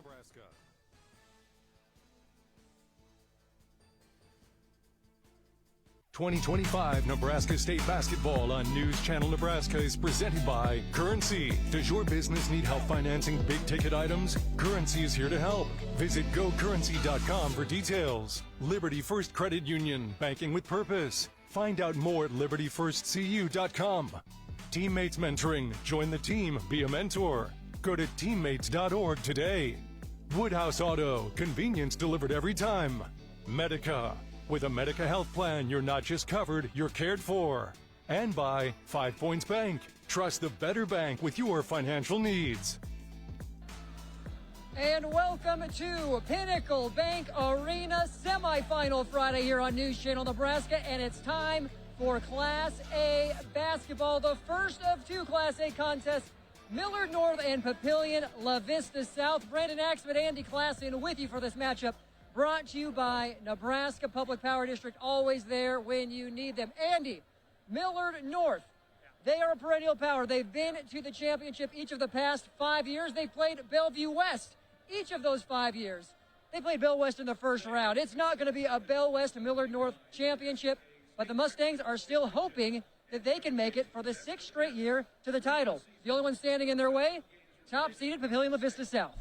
Nebraska. ...2025 Nebraska State Basketball on News Channel Nebraska is presented by Currency. Does your business need help financing big-ticket items? Currency is here to help. Visit gocurrency.com for details. Liberty First Credit Union, banking with purpose. Find out more at libertyfirstcu.com. Teammates Mentoring. Join the team. Be a mentor. Go to teammates.org today. Woodhouse Auto. Convenience delivered every time. Medica. With a Medica health plan, you're not just covered, you're cared for. And by 5 Points Bank. Trust the better bank with your financial needs. And welcome to Pinnacle Bank Arena semifinal Friday here on News Channel Nebraska. And it's time for Class A basketball. The first of two Class A contests. Millard North and Papillion, LaVista South. Brandon Axman, Andy Klassen with you for this matchup. Brought to you by Nebraska Public Power District, always there when you need them. Andy, Millard North, they are a perennial power. They've been to the championship each of the past 5 years. They played Bellevue West each of those 5 years. They played Bell West in the first round. It's not going to be a Bell West Millard North championship, but the Mustangs are still hoping that they can make it for the 6th straight year to the title. The only one standing in their way, top-seeded Papillion LaVista South.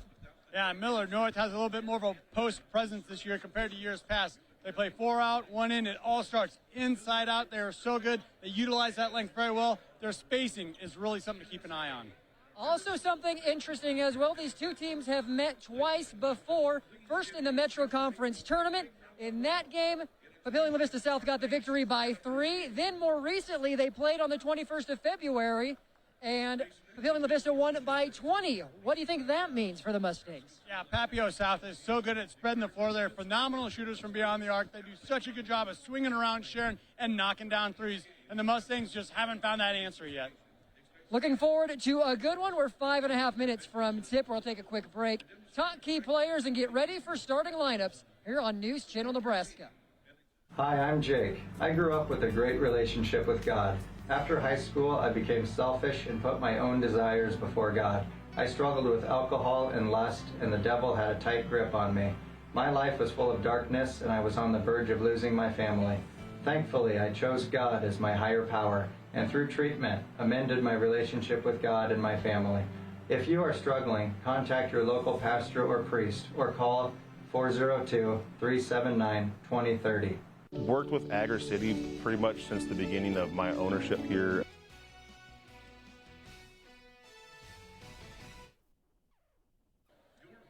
Yeah, Millard North has a little bit more of a post presence this year compared to years past. They play 4 out, 1 in. It all starts inside out. They are so good. They utilize that length very well. Their spacing is really something to keep an eye on. Also something interesting as well, these two teams have met twice before. First in the Metro Conference Tournament. In that game, Papillion LaVista South got the victory by 3. Then more recently, they played on the 21st of February, and Papillion LaVista won by 20. What do you think that means for the Mustangs? Yeah, Papillion South is so good at spreading the floor. They're phenomenal shooters from beyond the arc. They do such a good job of swinging around, sharing, and knocking down threes. And the Mustangs just haven't found that answer yet. Looking forward to a good one. We're 5.5 minutes from tip. We'll take a quick break. Talk key players and get ready for starting lineups here on News Channel Nebraska. Hi, I'm Jake. I grew up with a great relationship with God. After high school, I became selfish and put my own desires before God. I struggled with alcohol and lust, and the devil had a tight grip on me. My life was full of darkness, and I was on the verge of losing my family. Thankfully, I chose God as my higher power, and through treatment, amended my relationship with God and my family. If you are struggling, contact your local pastor or priest, or call 402-379-2030. Worked with Agger City pretty much since the beginning of my ownership here.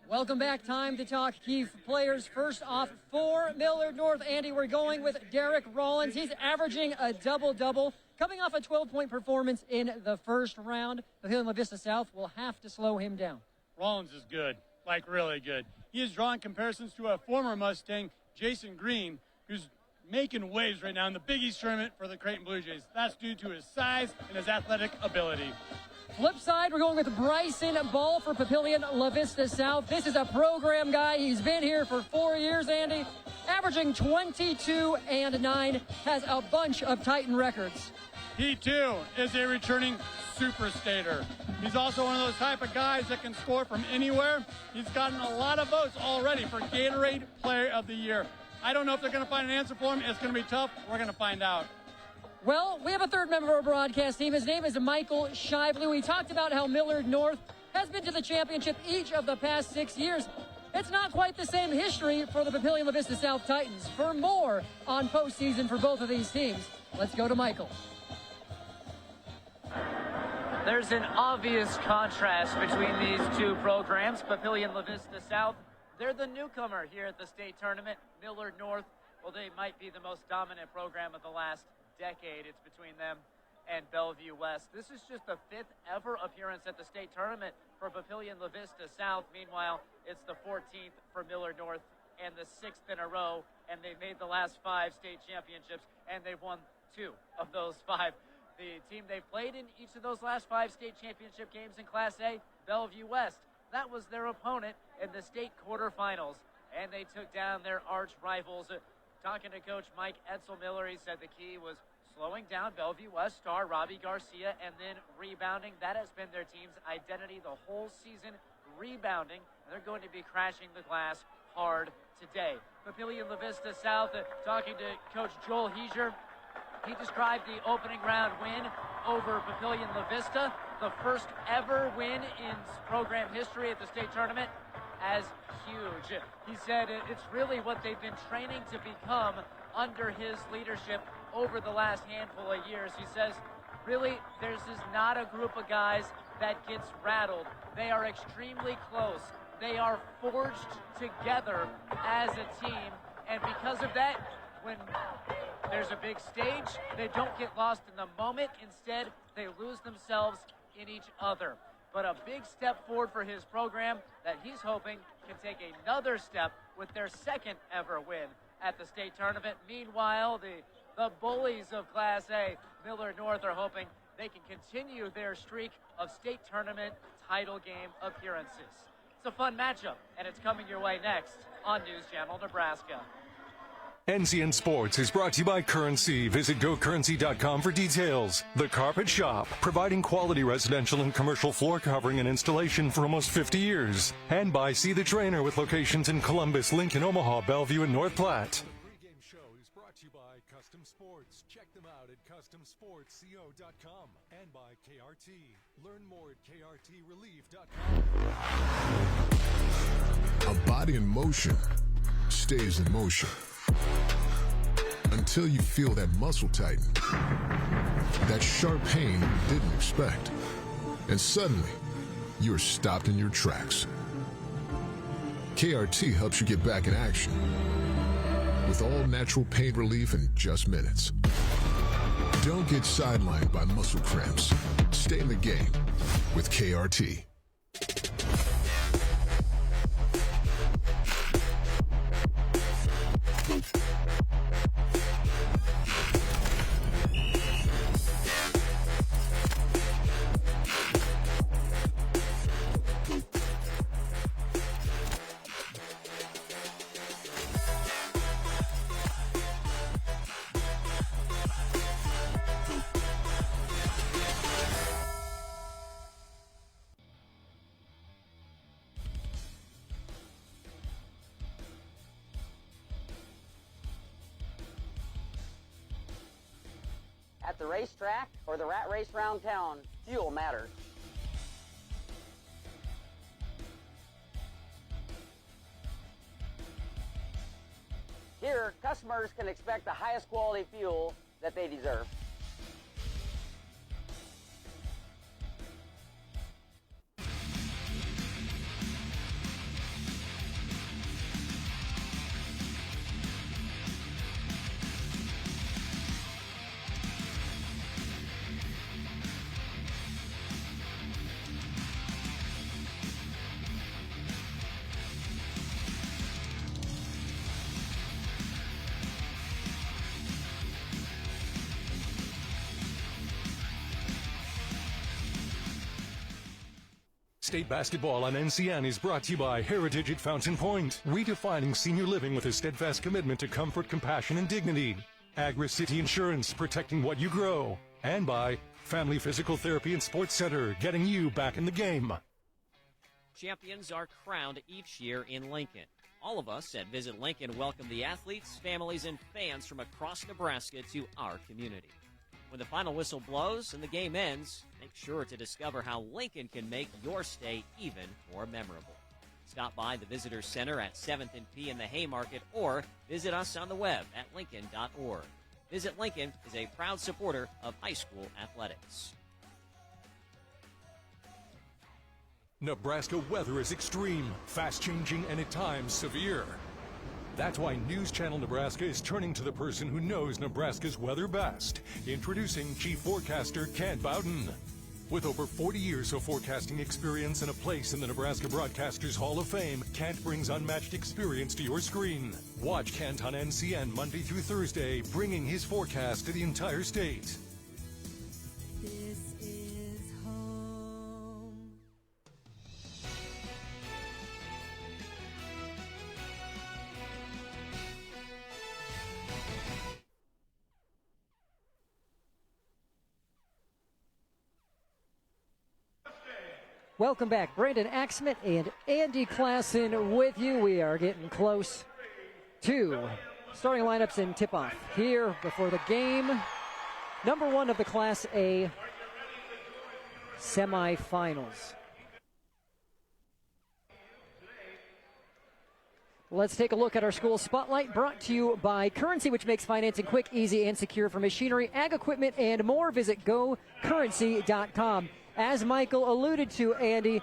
Welcome back. Time to talk key players. First off, for Millard North, Andy, we're going with Derek Rollins. He's averaging a double-double, coming off a 12-point performance in the first round. Papillion LaVista South will have to slow him down. Rollins is good, like really good. He is drawing comparisons to a former Mustang, Jason Green, who's making waves right now in the Big East tournament for the Creighton Blue Jays. That's due to his size and his athletic ability. Flip side, we're going with Bryson Ball for Papillion LaVista South. This is a program guy. He's been here for 4 years, Andy. Averaging 22 and 9, has a bunch of Titan records. He, too, is a returning super skater. He's also one of those type of guys that can score from anywhere. He's gotten a lot of votes already for Gatorade Player of the Year. I don't know if they're going to find an answer for him. It's going to be tough. We're going to find out. Well, we have a third member of our broadcast team. His name is Michael Shively. We talked about how Millard North has been to the championship each of the past 6 years. It's not quite the same history for the Papillion LaVista South Titans. For more on postseason for both of these teams, let's go to Michael. There's an obvious contrast between these two programs. Papillion LaVista South, they're the newcomer here at the state tournament. Millard North, well, they might be the most dominant program of the last decade. It's between them and Bellevue West. This is just the 5th ever appearance at the state tournament for Papillion LaVista South. Meanwhile, it's the 14th for Millard North and the 6th in a row, and they've made the last 5 state championships, and they've won 2 of those 5. The team they played in each of those last 5 state championship games in Class A, Bellevue West, that was their opponent in the state quarterfinals, and they took down their arch rivals. Talking to Coach Mike Etzel-Miller, he said the key was slowing down Bellevue West star Robbie Garcia and then rebounding. That has been their team's identity the whole season. rebounding, and they're going to be crashing the glass hard today. Papillion LaVista South, talking to Coach Joel Heiser, he described the opening round win over Papillion LaVista, the first ever win in program history at the state tournament, as huge. He said it's really what they've been training to become under his leadership over the last handful of years. He says, really, there's just not a group of guys that gets rattled. They are extremely close. They are forged together as a team, and because of that, when there's a big stage, they don't get lost in the moment. Instead, they lose themselves in each other. But a big step forward for his program that he's hoping can take another step with their second ever win at the state tournament. Meanwhile, the bullies of Class A, Millard North, are hoping they can continue their streak of state tournament title game appearances. It's a fun matchup, and it's coming your way next on News Channel Nebraska. NCN Sports is brought to you by Currency. Visit GoCurrency.com for details. The Carpet Shop, providing quality residential and commercial floor covering and installation for almost 50 years. And by See the Trainer, with locations in Columbus, Lincoln, Omaha, Bellevue, and North Platte. The pregame show is brought to you by Custom Sports. Check them out at CustomSportsCO.com and by KRT. Learn more at KRTRelief.com. A body in motion stays in motion until you feel that muscle tighten, that sharp pain you didn't expect, and suddenly you're stopped in your tracks. KRT helps you get back in action with all natural pain relief in just minutes. Don't get sidelined by muscle cramps. Stay in the game with KRT. At the racetrack or the rat race around town, fuel matters. Here, customers can expect the highest quality fuel that they deserve. State basketball on NCN is brought to you by Heritage at Fountain Point, redefining senior living with a steadfast commitment to comfort, compassion, and dignity. Agri-City Insurance, protecting what you grow. And by Family Physical Therapy and Sports Center, getting you back in the game. Champions are crowned each year in Lincoln. All of us at Visit Lincoln welcome the athletes, families, and fans from across Nebraska to our community. When the final whistle blows and the game ends, make sure to discover how Lincoln can make your stay even more memorable. Stop by the Visitor Center at 7th and P in the Haymarket or visit us on the web at lincoln.org. Visit Lincoln is a proud supporter of high school athletics. Nebraska weather is extreme, fast-changing, and at times severe. That's why News Channel Nebraska is turning to the person who knows Nebraska's weather best. Introducing Chief Forecaster Kent Bowden. With over 40 years of forecasting experience and a place in the Nebraska Broadcasters Hall of Fame, Kent brings unmatched experience to your screen. Watch Kent on NCN Monday through Thursday, bringing his forecast to the entire state. This is home. Welcome back. Brandon Axman and Andy Klassen with you. We are getting close to starting lineups and tip-off here before the game. Number 1 of the Class A semifinals. Let's take a look at our school spotlight, brought to you by Currency, which makes financing quick, easy, and secure for machinery, ag equipment, and more. Visit gocurrency.com. As Michael alluded to, Andy,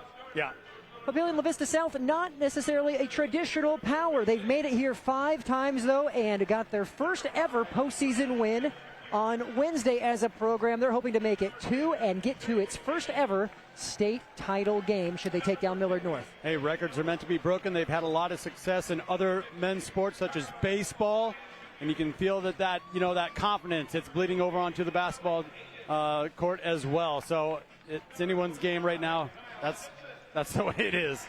Papillion LaVista South, not necessarily a traditional power. They've made it here 5 times, though, and got their first ever postseason win on Wednesday as a program. They're hoping to make it 2 and get to its first ever state title game should they take down Millard North. Hey, records are meant to be broken. They've had a lot of success in other men's sports such as baseball, and you can feel that confidence, it's bleeding over onto the basketball court as well. So it's anyone's game right now. That's the way it is.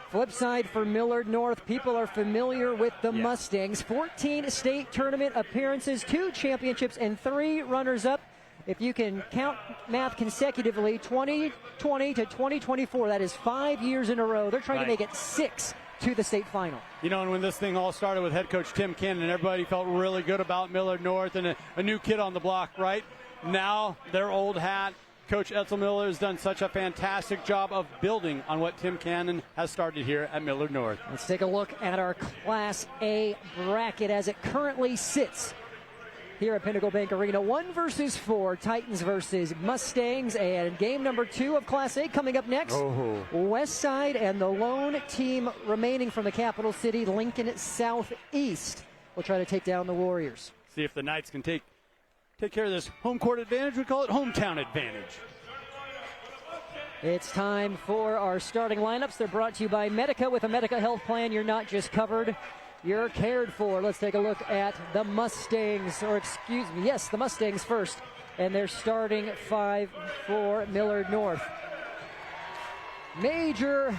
Flip side for Millard North, people are familiar with the Mustangs. 14 state tournament appearances, 2 championships, and 3 runners-up. If you can count math consecutively, 2020 to 2024, that is 5 years in a row. They're trying to make it 6 to the state final. And when this thing all started with head coach Tim Cannon, everybody felt really good about Millard North and a new kid on the block, right? Now, their old hat, Coach Etzel Miller has done such a fantastic job of building on what Tim Cannon has started here at Millard North. Let's take a look at our Class A bracket as it currently sits here at Pinnacle Bank Arena. 1 versus 4, Titans versus Mustangs, and game number 2 of Class A coming up next. West Side and the lone team remaining from the capital city, Lincoln Southeast, will try to take down the Warriors. See if the Knights can take care of this home court advantage. We call it hometown advantage. It's time for our starting lineups. They're brought to you by Medica. With a Medica health plan, you're not just covered, you're cared for. Let's take a look at the Mustangs, the Mustangs first. And they're starting 5 for Millard North. Major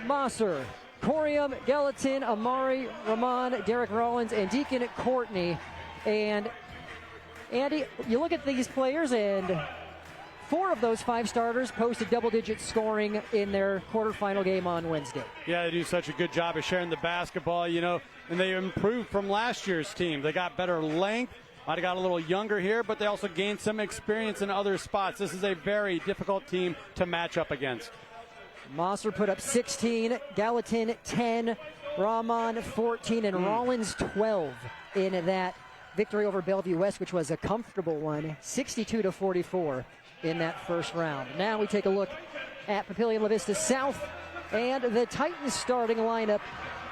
Mosser, Corium, Gallatin, Amari, Rahman, Derek Rollins, and Deacon Courtney. And Andy, you look at these players, and 4 of those 5 starters posted double-digit scoring in their quarterfinal game on Wednesday. Yeah, they do such a good job of sharing the basketball, and they improved from last year's team. They got better length, might have got a little younger here, but they also gained some experience in other spots. This is a very difficult team to match up against. Mosser put up 16, Gallatin 10, Rahman 14, and Rollins 12 in that victory over Bellevue West, which was a comfortable one, 62-44 in that first round. Now we take a look at Papillion LaVista South and the Titans starting lineup.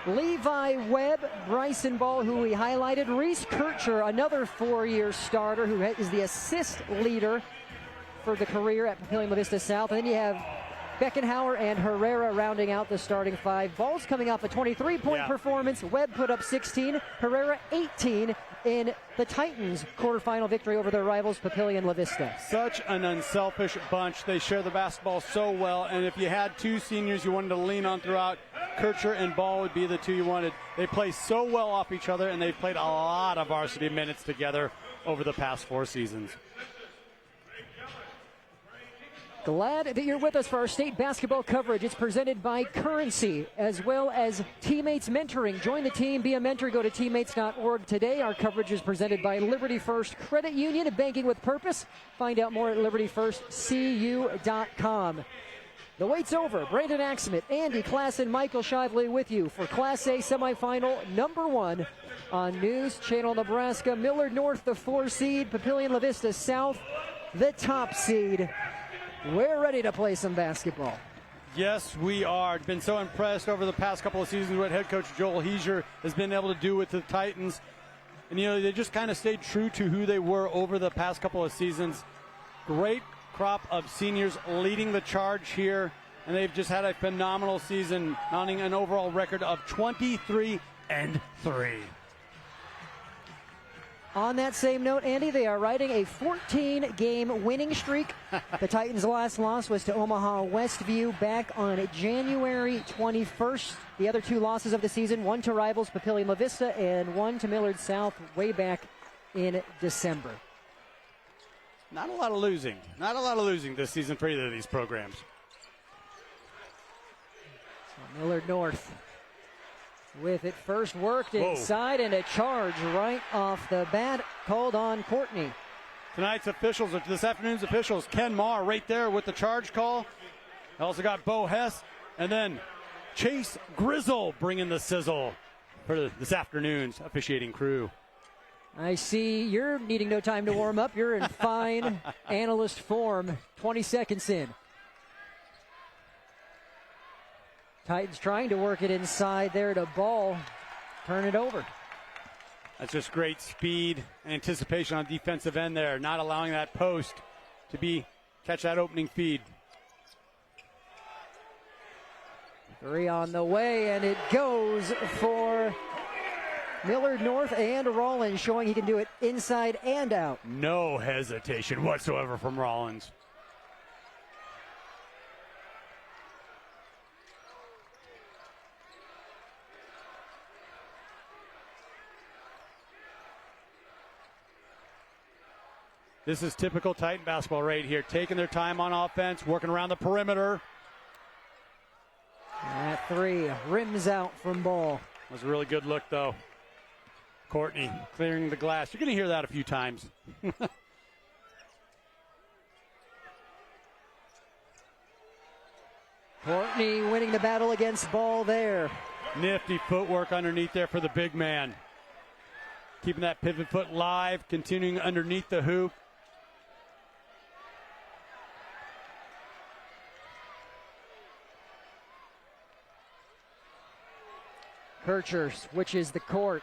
Levi Webb, Bryson Ball, who we highlighted, Reese Kircher, another 4-year starter who is the assist leader for the career at Papillion LaVista South. And then you have Beckenhauer and Herrera rounding out the starting 5. Ball's coming off a 23-point performance. Webb put up 16, Herrera 18 in the Titans' quarterfinal victory over their rivals, Papillion LaVista. Such an unselfish bunch. They share the basketball so well, and if you had 2 seniors you wanted to lean on throughout, Kircher and Ball would be the 2 you wanted. They play so well off each other, and they've played a lot of varsity minutes together over the past 4 seasons. Glad that you're with us for our state basketball coverage. It's presented by Currency, as well as Teammates Mentoring. Join the team, be a mentor, go to teammates.org today. Our coverage is presented by Liberty First Credit Union, banking with purpose. Find out more at libertyfirstcu.com. The wait's over. Brandon Axman, Andy Klassen, Michael Shively with you for Class A semifinal number 1 on News Channel Nebraska. Millard North, the 4 seed. Papillion LaVista South, the top seed. We're ready to play some basketball. Yes, we are. Been so impressed over the past couple of seasons what head coach Joel Heiser has been able to do with the Titans. And, they just kind of stayed true to who they were over the past couple of seasons. Great crop of seniors leading the charge here. And they've just had a phenomenal season, mounting an overall record of 23-3. On that same note, Andy, they are riding a 14-game winning streak. The Titans' last loss was to Omaha Westview back on January 21st. The other 2 losses of the season, 1 to rivals Papillion LaVista and 1 to Millard South way back in December. Not a lot of losing. Not a lot of losing this season for either of these programs. Millard North with it first, worked inside, and a charge right off the bat called on Courtney. Tonight's officials, or this afternoon's officials, Ken Marr right there with the charge call. Also got Bo Hess, and then Chase Grizzle bringing the sizzle for this afternoon's officiating crew. I see you're needing no time to warm up. You're in fine analyst form, 20 seconds in. Titans trying to work it inside there to Ball. Turn it over. That's just great speed and anticipation on defensive end there, not allowing that post to catch that opening feed. 3 on the way, and it goes for Millard North, and Rollins showing he can do it inside and out. No hesitation whatsoever from Rollins. This is typical Titan basketball right here. Taking their time on offense, working around the perimeter. That 3 rims out from Ball. Was a really good look, though. Courtney clearing the glass. You're going to hear that a few times. Courtney winning the battle against Ball there. Nifty footwork underneath there for the big man. Keeping that pivot foot live, continuing underneath the hoop. Kircher switches the court.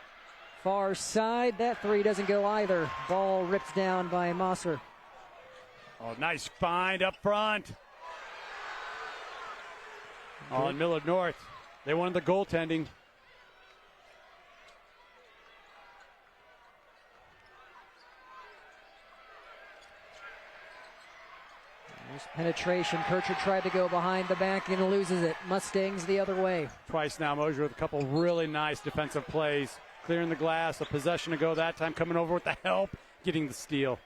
Far side, that 3 doesn't go either. Ball ripped down by Mosser. Oh, nice find up front. On Millard North. They wanted the goaltending. Nice penetration. Kircher tried to go behind the back and loses it. Mustangs the other way. Twice now, Mosier with a couple really nice defensive plays. Clearing the glass, a possession to go that time, coming over with the help, getting the steal.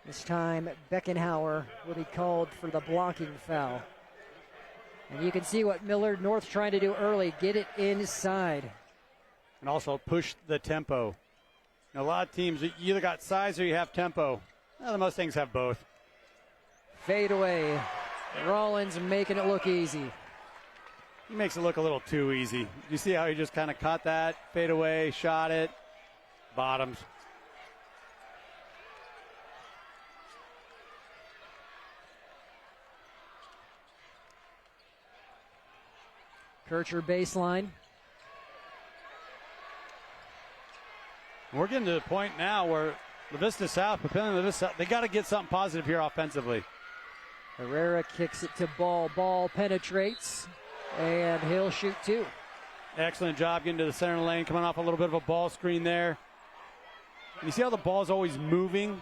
This time, Beckenhauer will be called for the blocking foul. And you can see what Millard North's trying to do early, get it inside. And also push the tempo. Now, a lot of teams, you either got size or you have tempo. Well, the Mustangs have both. Fade away. Rollins making it look easy. He makes it look a little too easy. You see how he just kind of caught that, fade away, shot it, bottoms. Kircher baseline. We're getting to the point now where LaVista South, Papillion, LaVista, they got to get something positive here offensively. Herrera kicks it to Ball. Ball penetrates, and he'll shoot 2. Excellent job getting to the center lane, coming off a little bit of a ball screen there. You see how the ball's always moving?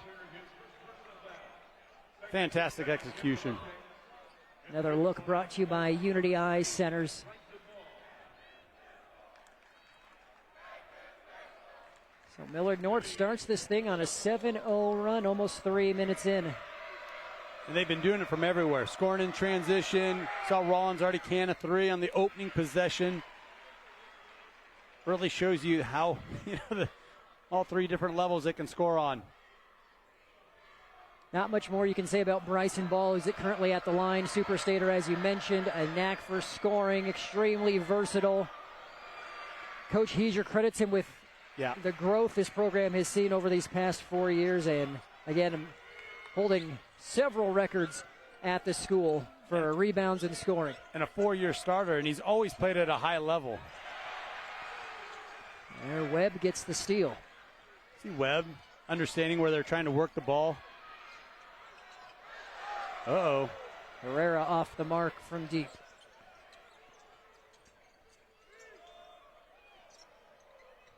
Fantastic execution. Another look brought to you by Unity Eye Centers. So Millard North starts this thing on a 7-0 run, almost 3 minutes in. And they've been doing it from everywhere. Scoring in transition. Saw Rollins already can a 3 on the opening possession. Really shows you how, all 3 different levels they can score on. Not much more you can say about Bryson Ball, who's currently at the line. Super Stater, as you mentioned, a knack for scoring, extremely versatile. Coach Heiser credits him with the growth this program has seen over these past 4 years, and again, holding several records at the school for rebounds and scoring. And a 4-year starter, and he's always played at a high level. There, Webb gets the steal. See Webb understanding where they're trying to work the ball. Uh-oh. Herrera off the mark from deep.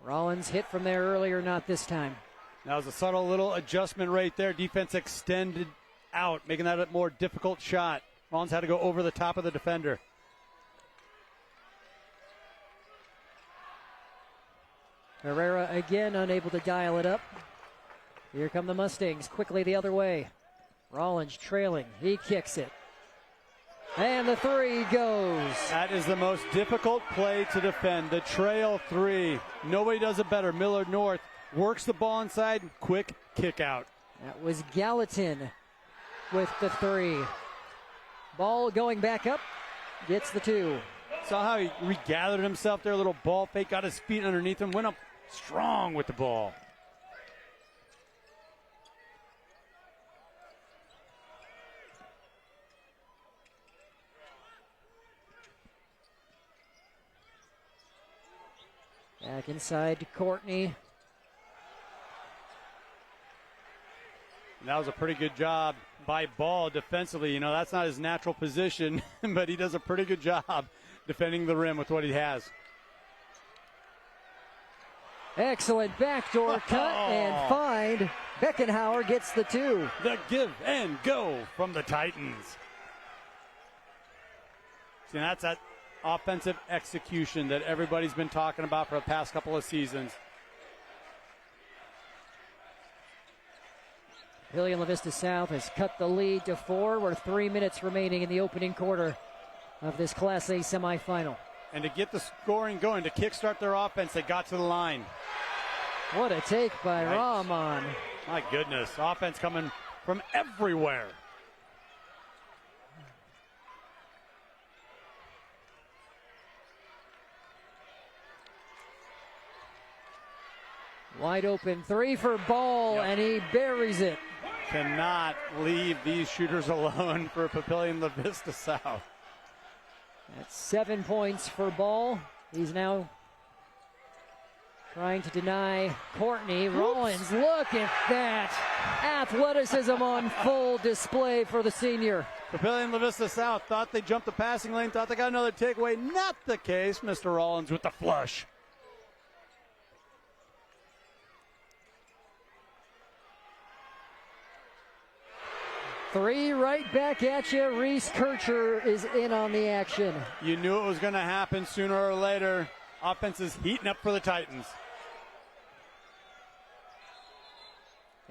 Rollins hit from there earlier, not this time. That was a subtle little adjustment right there. Defense extended out, making that a more difficult shot. Rollins had to go over the top of the defender. Herrera again unable to dial it up. Here come the Mustangs quickly the other way. Rollins trailing. He kicks it. And the three goes. That is the most difficult play to defend. The trail three. Nobody does it better. Millard North works the ball inside. Quick kick out. That was Gallatin with the three. Ball going back up. Gets the two. Saw how he regathered himself there. A little ball fake. Got his feet underneath him. Went up strong with the ball. Back inside to Courtney. And that was a pretty good job by Ball defensively. You know, that's not his natural position, but he does a pretty good job defending the rim with what he has. Excellent backdoor cut and find. Beckenhauer gets the two. The give and go from the Titans. See, that's that offensive execution that everybody's been talking about for the past couple of seasons. Papillion LaVista South has cut the lead to 4 with 3 minutes remaining in the opening quarter of this Class A semifinal. And to get the scoring going, to kickstart their offense, they got to the line. What a take by Nice. Rahman. My goodness, offense coming from everywhere. Wide open three for Ball, and he buries it. Cannot leave these shooters alone for Papillion LaVista South. That's 7 points for Ball. He's now trying to deny Courtney. Rollins, look at that. Athleticism on full display for the senior. Papillion LaVista South thought they jumped the passing lane, thought they got another takeaway. Not the case. Mr. Rollins with the flush. Three right back at you. Reese Kircher is in on the action. You knew it was going to happen sooner or later. Offense is heating up for the Titans.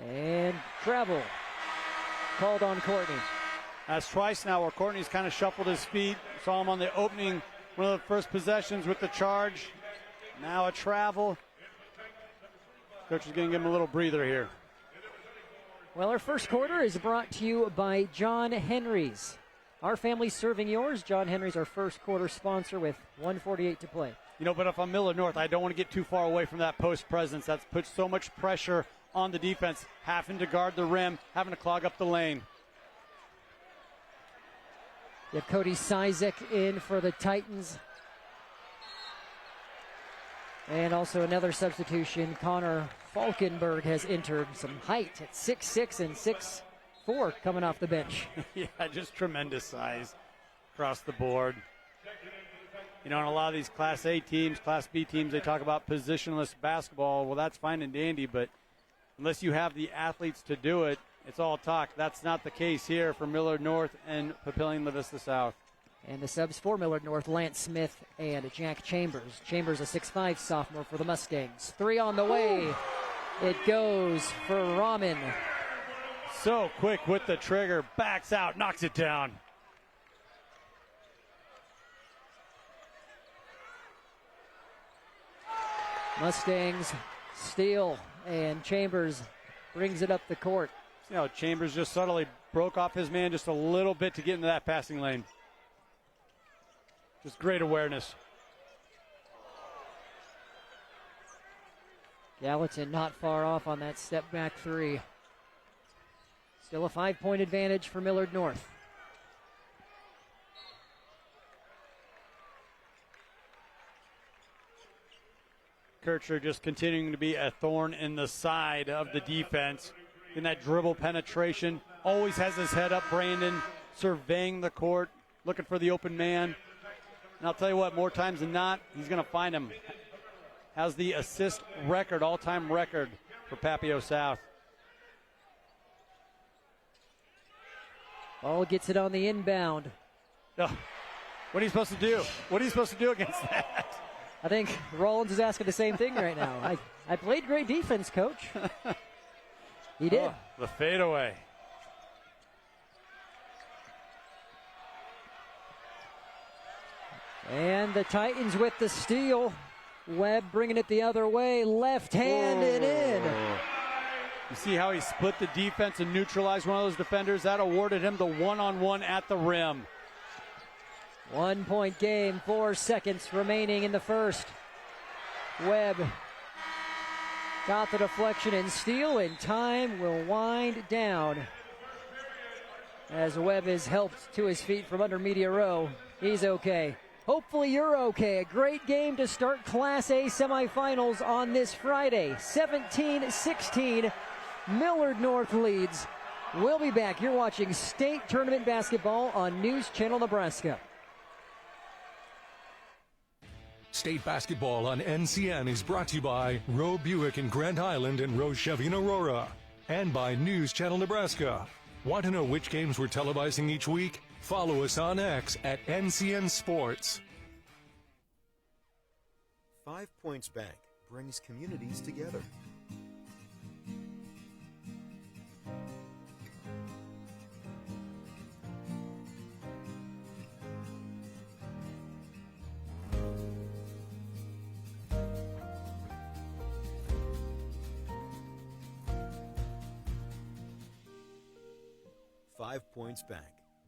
And travel called on Courtney. That's twice now where Courtney's kind of shuffled his feet. Saw him on the opening, one of the first possessions with the charge. Now a travel. Coach is going to give him a little breather here. Well, our first quarter is brought to you by John Henry's. Our family serving yours. John Henry's our first quarter sponsor with 1:48 to play. You know, but if I'm Millard North, I don't want to get too far away from that post presence. That's put so much pressure on the defense, having to guard the rim, having to clog up the lane. You have Cody Sizek in for the Titans. And also another substitution, Connor Falkenberg has entered. Some height at 6'6" and 6'4" coming off the bench. Yeah, just tremendous size across the board. You know, in a lot of these Class A teams, Class B teams, they talk about positionless basketball. Well, that's fine and dandy, but unless you have the athletes to do it, it's all talk. That's not the case here for Millard North and Papillion LaVista South. And the subs for Millard North, Lance Smith and Jack Chambers. Chambers, a 6'5" sophomore for the Mustangs. Three on the way. It goes for Rahman. So quick with the trigger, backs out, knocks it down. Mustangs steal, and Chambers brings it up the court. See how Chambers just subtly broke off his man just a little bit to get into that passing lane. Just great awareness. Gallatin not far off on that step back three. Still a 5-point advantage for Millard North. Kircher just continuing to be a thorn in the side of the defense. In that dribble penetration, always has his head up, Brandon, surveying the court, looking for the open man. And I'll tell you what, more times than not, he's going to find him. Has the assist record, all-time record for Papio South. Ball gets it on the inbound. Oh, what are you supposed to do? What are you supposed to do against that? I think Rollins is asking the same thing right now. I played great defense, Coach. He did. Oh, the fadeaway. And the Titans with the steal. Webb bringing it the other way, left-handed in. You see how he split the defense and neutralized one of those defenders? That awarded him the one-on-one at the rim. 1 point game, 4 seconds remaining in the first. Webb got the deflection and steal, and time will wind down. As Webb is helped to his feet from under media row. He's okay. Hopefully you're okay. A great game to start Class A semifinals on this Friday. 17-16, Millard North leads. We'll be back. You're watching State Tournament Basketball on News Channel Nebraska. State basketball on NCN is brought to you by Roe Buick in Grand Island and Roe Chevy in Aurora. And by News Channel Nebraska. Want to know which games we're televising each week? Follow us on X at NCN Sports. 5 Points Bank brings communities together. Points Bank.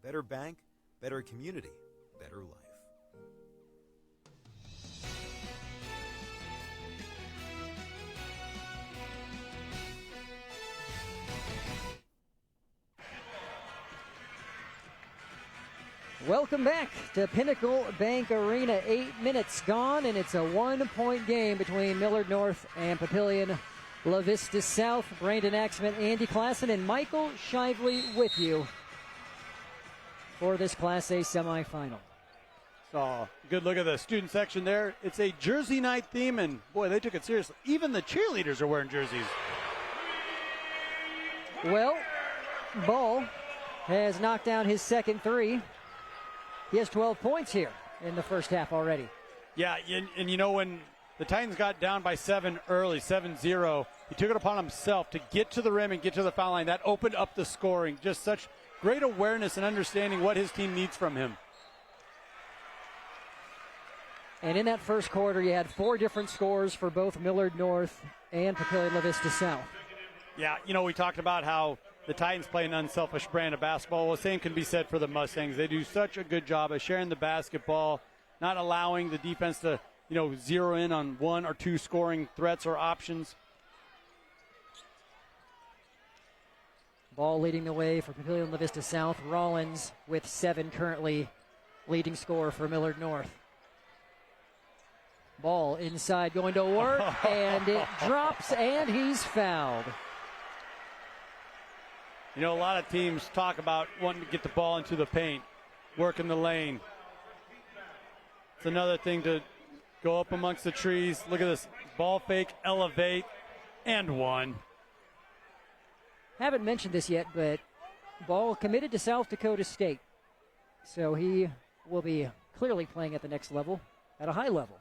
Better bank, better community, better life. Welcome back to Pinnacle Bank Arena. 8 minutes gone, and it's a 1 point game between Millard North and Papillion LaVista South. Brandon Axman, Andy Klassen, and Michael Shively with you for this Class A semifinal. So, good look at the student section there. It's a jersey night theme, and boy, they took it seriously. Even the cheerleaders are wearing jerseys. Well, Ball has knocked down his second three. He has 12 points here in the first half already. Yeah, and you know, when the Titans got down by 7 early, 7-0, he took it upon himself to get to the rim and get to the foul line. That opened up the scoring. Just such great awareness and understanding what his team needs from him. And in that first quarter, you had 4 different scores for both Millard North and Papillion LaVista South. Yeah, you know, we talked about how the Titans play an unselfish brand of basketball. Well, the same can be said for the Mustangs. They do such a good job of sharing the basketball, not allowing the defense to, you know, zero in on 1 or 2 scoring threats or options. Ball leading the way for Papillion LaVista South. Rollins with 7 currently leading scorer for Millard North. Ball inside going to work, and it drops, and he's fouled. You know, a lot of teams talk about wanting to get the ball into the paint, work in the lane. It's another thing to go up amongst the trees. Look at this. Ball fake, elevate, and 1. Haven't mentioned this yet, but Ball committed to South Dakota State. So he will be clearly playing at the next level, at a high level.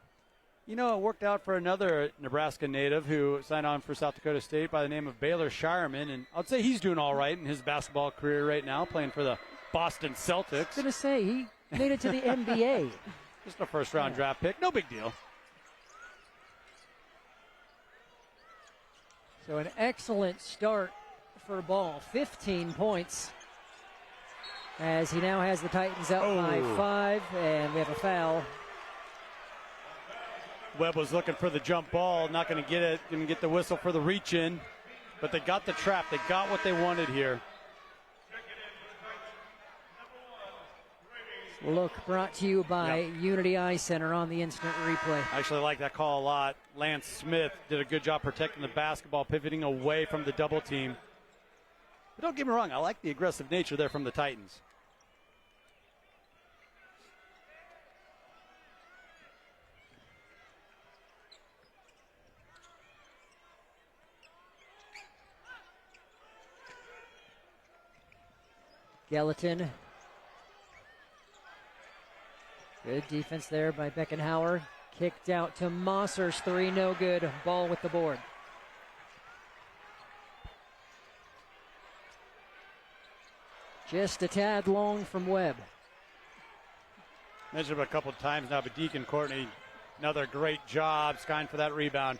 You know, it worked out for another Nebraska native who signed on for South Dakota State by the name of Baylor Shireman, and I'd say he's doing all right in his basketball career right now, playing for the Boston Celtics. I was going to say, he made it to the NBA. Just a first-round draft pick. No big deal. So an excellent start for Ball. 15 points as he now has the Titans up by 5, and we have a foul. Webb was looking for the jump ball, not going to get it. Going to get the whistle for the reach-in, but they got the trap. They got what they wanted here. Look brought to you by Unity Eye Center on the instant replay. I actually like that call a lot. Lance Smith did a good job protecting the basketball, pivoting away from the double team. But don't get me wrong, I like the aggressive nature there from the Titans. Gallatin. Good defense there by Beckenhauer. Kicked out to Mossers, 3, no good. Ball with the board. Just a tad long from Webb. Mentioned him a couple of times now, but Deacon Courtney, another great job skying for that rebound.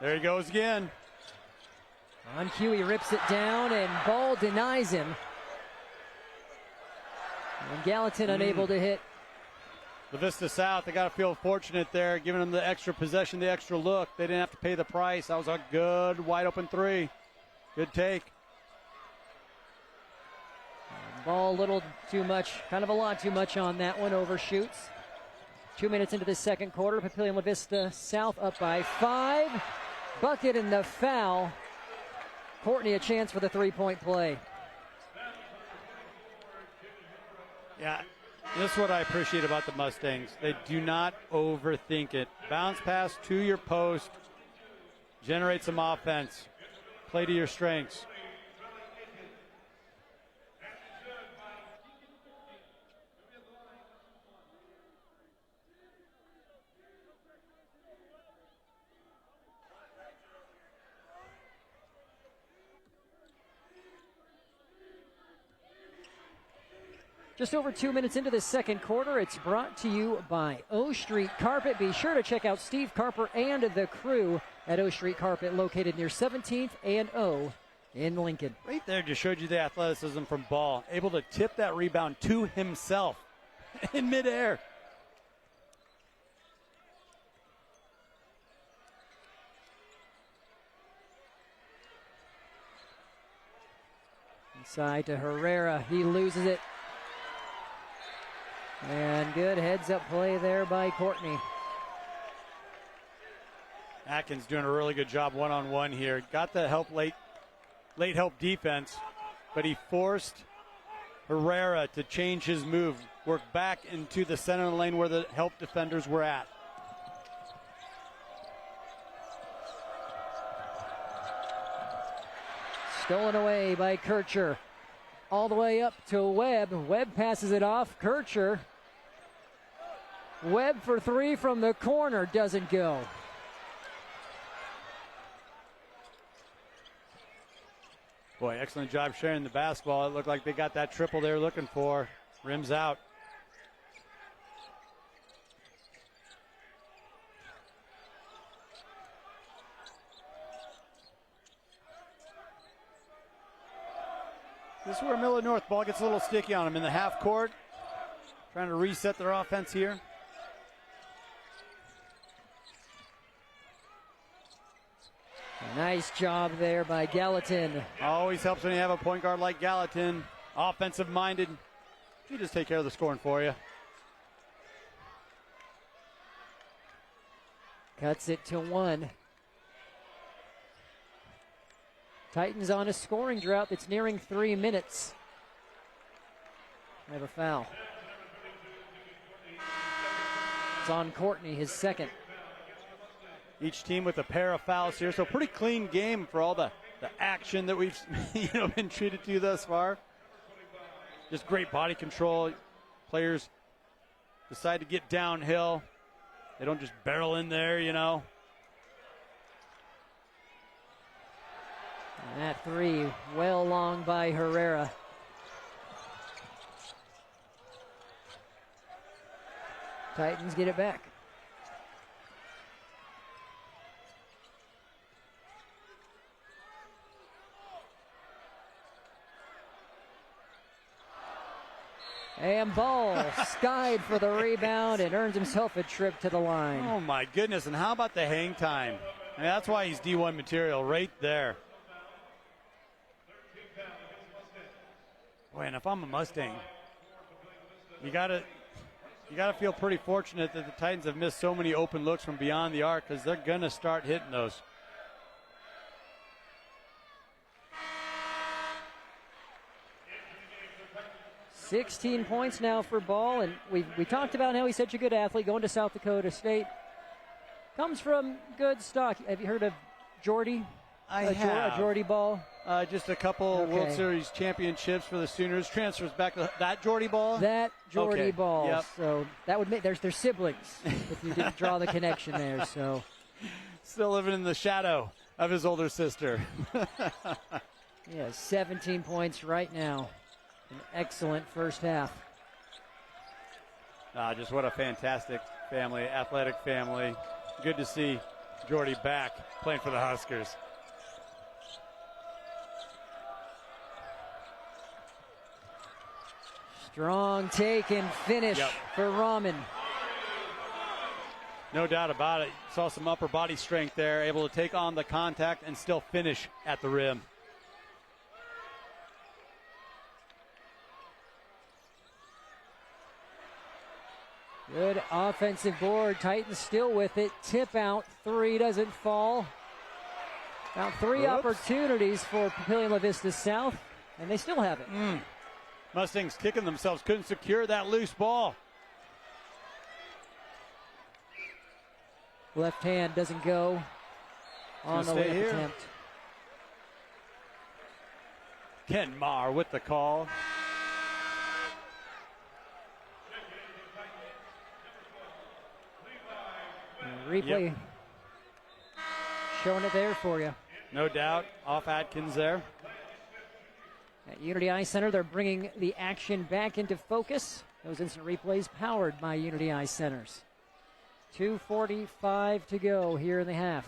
There he goes again. On cue, he rips it down, and Ball denies him. And Gallatin unable to hit. LaVista South, they got to feel fortunate there, giving them the extra possession, the extra look. They didn't have to pay the price. That was a good wide open three. Good take. Ball a little too much, kind of a lot too much on that one, overshoots. 2 minutes into the second quarter, Papillion LaVista South up by 5. Bucket and the foul. Courtney a chance for the three-point play. Yeah, this is what I appreciate about the Mustangs. They do not overthink it. Bounce pass to your post, generate some offense, play to your strengths. Just over 2 minutes into the second quarter, it's brought to you by O Street Carpet. Be sure to check out Steve Carper and the crew at O Street Carpet, located near 17th and O in Lincoln. Right there just showed you the athleticism from Ball. Able to tip that rebound to himself in midair. Inside to Herrera. He loses it. And good heads-up play there by Courtney. Atkins doing a really good job one-on-one here. Got the help late help defense, but he forced Herrera to change his move, work back into the center of the lane where the help defenders were at. Stolen away by Kircher. All the way up to Webb. Webb passes it off. Kircher. Webb for three from the corner. Doesn't go. Boy, excellent job sharing the basketball. It looked like they got that triple they were looking for. Rims out. This is where Millard North ball gets a little sticky on them in the half court. Trying to reset their offense here. Nice job there by Gallatin. Always helps when you have a point guard like Gallatin. Offensive minded. He just take care of the scoring for you. Cuts it to 1. Titans on a scoring drought that's nearing 3 minutes. They have a foul. It's on Courtney, his second. Each team with a pair of fouls here, so pretty clean game for all the action that we've been treated to thus far. Just great body control. Players decide to get downhill. They don't just barrel in there, And that three, well long by Herrera. Titans get it back. And Ball skied for the rebound and earns himself a trip to the line. Oh, my goodness. And how about the hang time? I mean, that's why he's D1 material right there. Boy, and if I'm a Mustang, you gotta feel pretty fortunate that the Titans have missed so many open looks from beyond the arc, because they're going to start hitting those. $16 points now for Ball, and we talked about how he's such a good athlete going to South Dakota State. Comes from good stock. Have you heard of Jordy? I have. Jordy Ball? Just a couple World Series championships for the Sooners. Transfers back to that Jordy Ball? That Jordy Ball. Yep. So that would make, they're siblings, if you didn't draw the connection there. So still living in the shadow of his older sister. Yeah, 17 points right now. An excellent first half. Just what a fantastic family, athletic family. Good to see Jordy back playing for the Huskers. Strong take and finish for Rahman. No doubt about it. Saw some upper body strength there, able to take on the contact and still finish at the rim. Good offensive board. Titans still with it. Tip out. 3 doesn't fall. About 3 opportunities for Papillion LaVista South, and they still have it. Mustangs kicking themselves. Couldn't secure that loose ball. Left hand doesn't go on the layup attempt. Ken Marr with the call. Replay showing it there for you. No doubt. Off Atkins there. At Unity Eye Center, they're bringing the action back into focus. Those instant replays powered by Unity Eye Centers. 2:45 to go here in the half.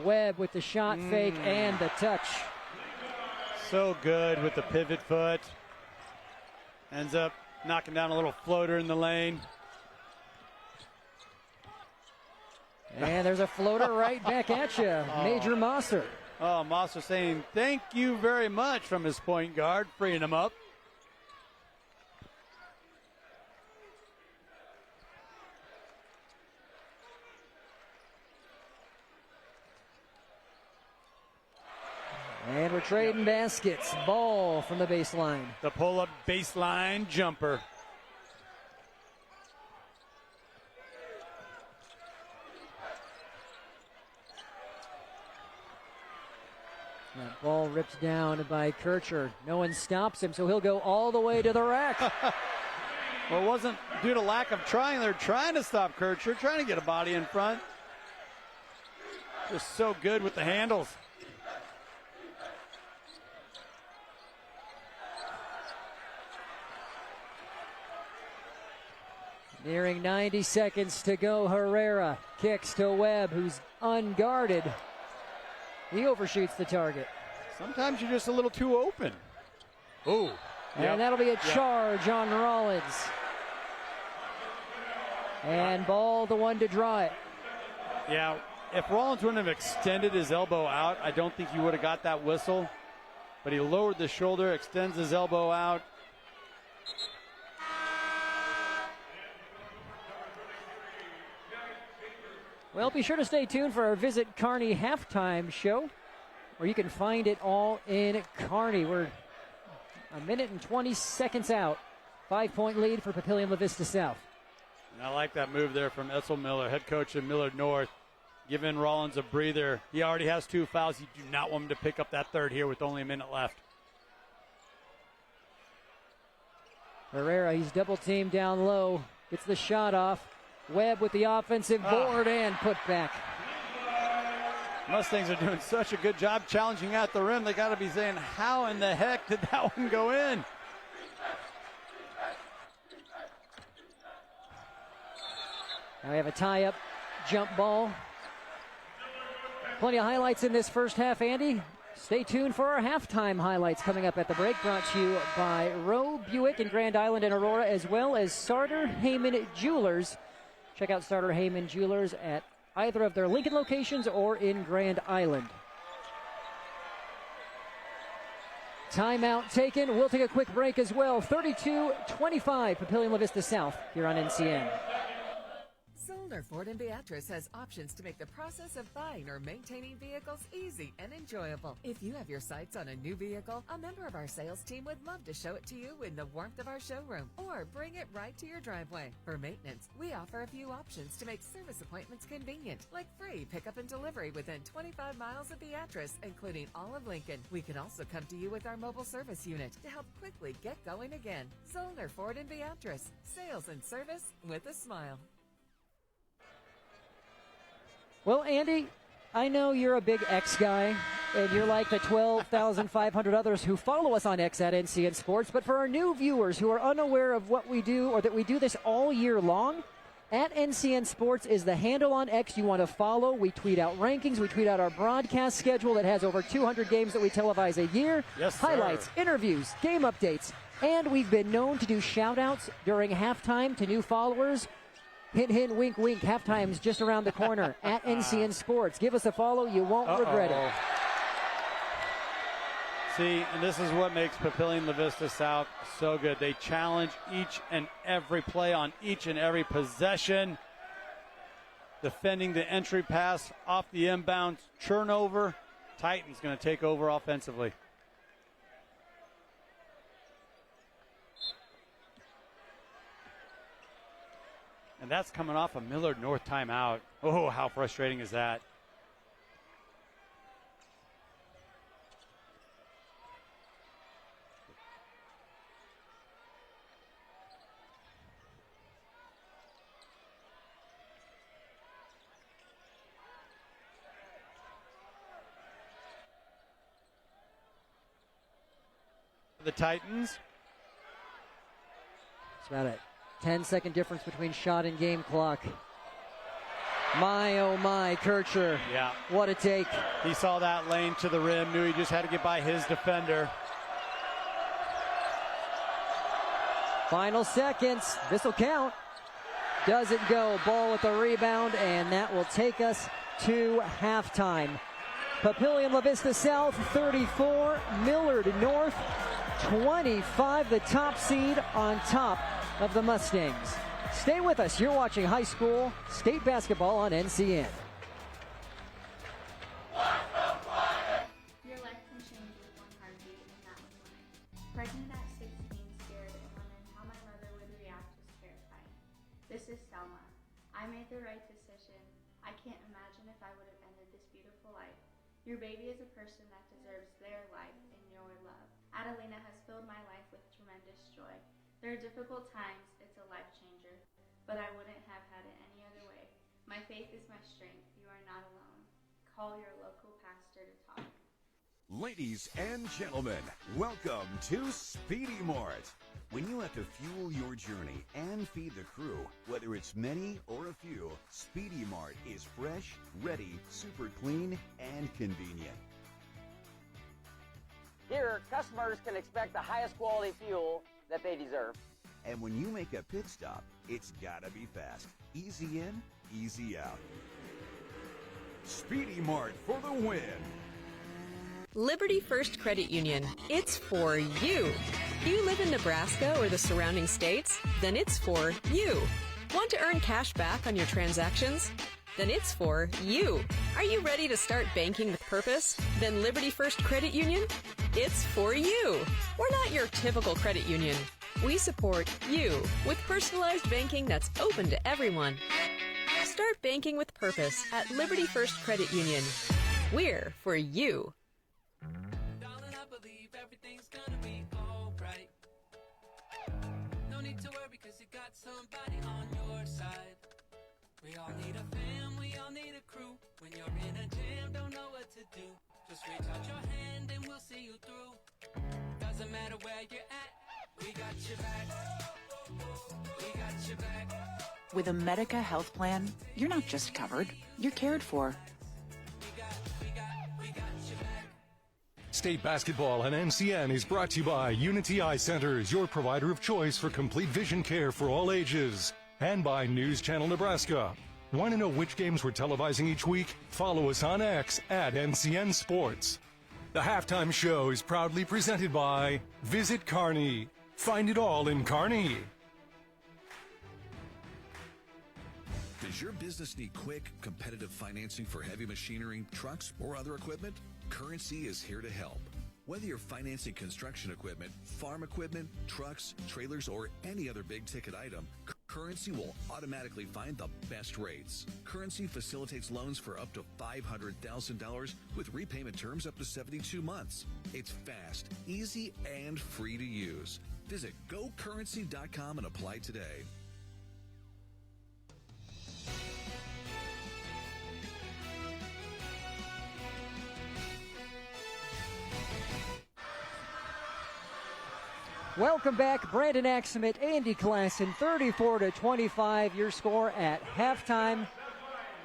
Webb with the shot fake and the touch. So good with the pivot foot. Ends up knocking down a little floater in the lane. And there's a floater right back at you. Major Mosser. Oh, Mosser saying thank you very much from his point guard, freeing him up. And we're trading baskets. Ball from the baseline. The pull-up baseline jumper. That ball ripped down by Kircher. No one stops him, so he'll go all the way to the rack. Well, it wasn't due to lack of trying. They're trying to stop Kircher, trying to get a body in front. Just so good with the handles. Nearing 90 seconds to go. Herrera kicks to Webb, who's unguarded. He overshoots the target. Sometimes you're just a little too open. Oh. And that'll be a charge on Rollins. And Ball the one to draw it. Yeah, if Rollins wouldn't have extended his elbow out, I don't think he would have got that whistle. But he lowered the shoulder, extends his elbow out. Well, be sure to stay tuned for our Visit Kearney halftime show, where you can find it all in Kearney. We're a minute and 20 seconds out. 5-point lead for Papillion LaVista South. And I like that move there from Edsel Miller, head coach in Millard North, giving Rollins a breather. He already has 2 fouls. You do not want him to pick up that third here with only a minute left. Herrera, he's double teamed down low, gets the shot off. Webb with the offensive board and put back. Mustangs are doing such a good job challenging at the rim. They got to be saying, how in the heck did that one go in? Now we have a tie-up jump ball. Plenty of highlights in this first half, Andy. Stay tuned for our halftime highlights coming up at the break, brought to you by Roe Buick in Grand Island and Aurora, as well as Sartor Heyman Jewelers. Check out Sartor Heyman Jewelers at either of their Lincoln locations or in Grand Island. Timeout taken. We'll take a quick break as well. 32-25, Papillion LaVista South here on NCN. Zollner Ford in Beatrice has options to make the process of buying or maintaining vehicles easy and enjoyable. If you have your sights on a new vehicle, a member of our sales team would love to show it to you in the warmth of our showroom or bring it right to your driveway. For maintenance, we offer a few options to make service appointments convenient, like free pickup and delivery within 25 miles of Beatrice, including all of Lincoln. We can also come to you with our mobile service unit to help quickly get going again. Zollner Ford in Beatrice. Sales and service with a smile. Well, Andy, I know you're a big X guy, and you're like the 12,500 others who follow us on X at NCN Sports. But for our new viewers who are unaware of what we do or that we do this all year long, at NCN Sports is the handle on X you want to follow. We tweet out rankings. We tweet out our broadcast schedule that has over 200 games that we televise a year. Yes, sir. Highlights, interviews, game updates. And we've been known to do shout-outs during halftime to new followers. Hint, hint, wink, wink. Halftime's just around the corner at NCN Sports. Give us a follow. You won't regret it. See, and this is what makes Papillion LaVista South so good. They challenge each and every play on each and every possession. Defending the entry pass off the inbound turnover. Titans going to take over offensively. And that's coming off a Millard North timeout. Oh, how frustrating is that? The Titans. It's about a 10-second difference between shot and game clock. My, oh my, Kircher. Yeah. What a take. He saw that lane to the rim, knew he just had to get by his defender. Final seconds. This will count. Does it go? Ball with the rebound, and that will take us to halftime. Papillion LaVista South 34, Millard North 25, the top seed on top of the Mustangs. Stay with us. You're watching high school state basketball on NCN. Your life can change with one heartbeat, and that was mine. Pregnant at 16, scared, and wondering how my mother would react was terrifying. This is Selma. I made the right decision. I can't imagine if I would have ended this beautiful life. Your baby is a person that deserves their life and your love. Adelina has filled my life with tremendous joy. There are difficult times, it's a life changer, but I wouldn't have had it any other way. My faith is my strength. You are not alone. Call your local pastor to talk. Ladies and gentlemen, welcome to Speedy Mart. When you have to fuel your journey and feed the crew, whether it's many or a few, Speedy Mart is fresh, ready, super clean, and convenient. Here, customers can expect the highest quality fuel that they deserve. And when you make a pit stop, it's gotta be fast. Easy in, easy out. Speedy Mart for the win. Liberty First Credit Union. It's for you. You live in Nebraska or the surrounding states? Then it's for you. Want to earn cash back on your transactions? Then it's for you. Are you ready to start banking with purpose? Then Liberty First Credit Union? It's for you. We're not your typical credit union. We support you with personalized banking that's open to everyone. Start banking with purpose at Liberty First Credit Union. We're for you. Darling, I believe everything's gonna be alright. No need to worry because you got somebody on your side. We all need a fam, we all need a crew. When you're in a jam, don't know what to do. Just reach out your hand and we'll see you through. Doesn't matter where you're at, we got your back. We got your back. With a Medica health plan, you're not just covered, you're cared for. State basketball on NCN is brought to you by Unity Eye Centers, your provider of choice for complete vision care for all ages. And by News Channel Nebraska. Want to know which games we're televising each week? Follow us on X at NCN Sports. The halftime show is proudly presented by Visit Kearney. Find it all in Kearney. Does your business need quick, competitive financing for heavy machinery, trucks, or other equipment? Currency is here to help. Whether you're financing construction equipment, farm equipment, trucks, trailers, or any other big-ticket item, Currency will automatically find the best rates. Currency facilitates loans for up to $500,000 with repayment terms up to 72 months. It's fast, easy, and free to use. Visit GoCurrency.com and apply today. Welcome back, Brandon Axelmith, Andy Klassen, 34-25, your score at halftime.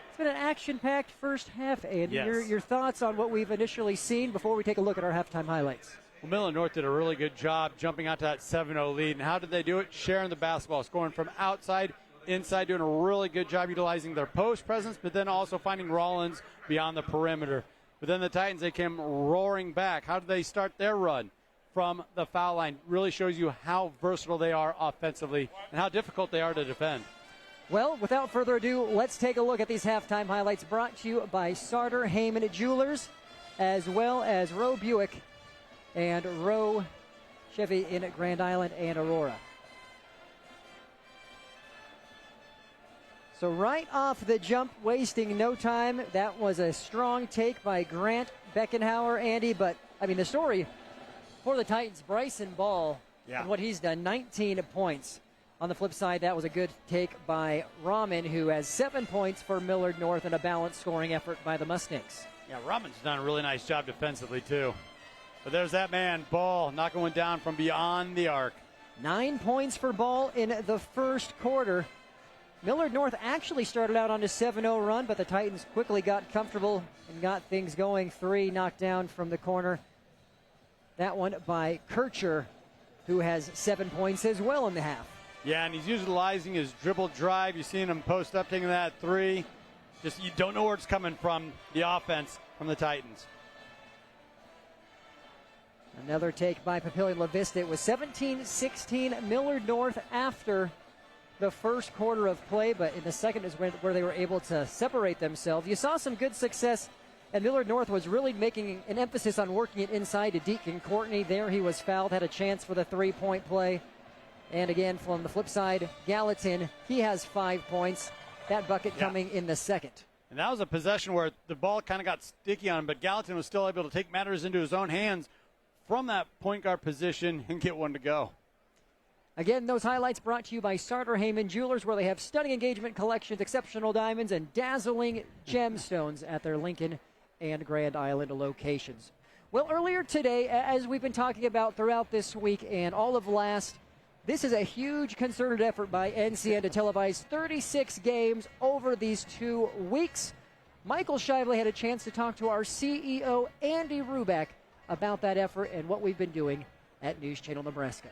It's been an action-packed first half, Andy. Yes. Your thoughts on what we've initially seen before we take a look at our halftime highlights? Well, Millard North did a really good job jumping out to that 7-0 lead. And how did they do it? Sharing the basketball, scoring from outside, inside, doing a really good job utilizing their post presence, but then also finding Rollins beyond the perimeter. But then the Titans, they came roaring back. How did they start their run? From the foul line. Really shows you how versatile they are offensively and how difficult they are to defend. Well, without further ado, let's take a look at these halftime highlights brought to you by Sartor Heyman Jewelers, as well as Roe Buick and Roe Chevy in Grand Island and Aurora. So right off the jump, wasting no time, that was a strong take by Grant Beckenhauer, Andy, but, I mean, the story for the Titans, Bryson Ball, and what he's done, 19 points. On the flip side, that was a good take by Rahman, who has 7 points for Millard North and a balanced scoring effort by the Mustangs. Yeah, Rahman's done a really nice job defensively, too. But there's that man, Ball, knocking one down from beyond the arc. 9 points for Ball in the first quarter. Millard North actually started out on a 7-0 run, but the Titans quickly got comfortable and got things going. 3 knocked down from the corner. That one by Kircher, who has 7 points as well in the half. Yeah, and he's utilizing his dribble drive. You've seen him post up, taking that 3. Just you don't know where it's coming from, the offense from the Titans. Another take by Papillion LaVista. It was 17-16 Millard North after the first quarter of play, but in the second is where they were able to separate themselves. You saw some good success, and Millard North was really making an emphasis on working it inside to Deacon Courtney. There he was fouled, had a chance for the three-point play. And again, from the flip side, Gallatin, he has 5 points. That bucket coming in the second. And that was a possession where the ball kind of got sticky on him, but Gallatin was still able to take matters into his own hands from that point guard position and get one to go. Again, those highlights brought to you by Sartor Heyman Jewelers, where they have stunning engagement collections, exceptional diamonds, and dazzling gemstones at their Lincoln and Grand Island locations. Well, earlier today, as we've been talking about throughout this week and all of last, this is a huge concerted effort by NCN to televise 36 games over these 2 weeks. Michael Shively had a chance to talk to our CEO, Andy Ruback, about that effort and what we've been doing at News Channel Nebraska.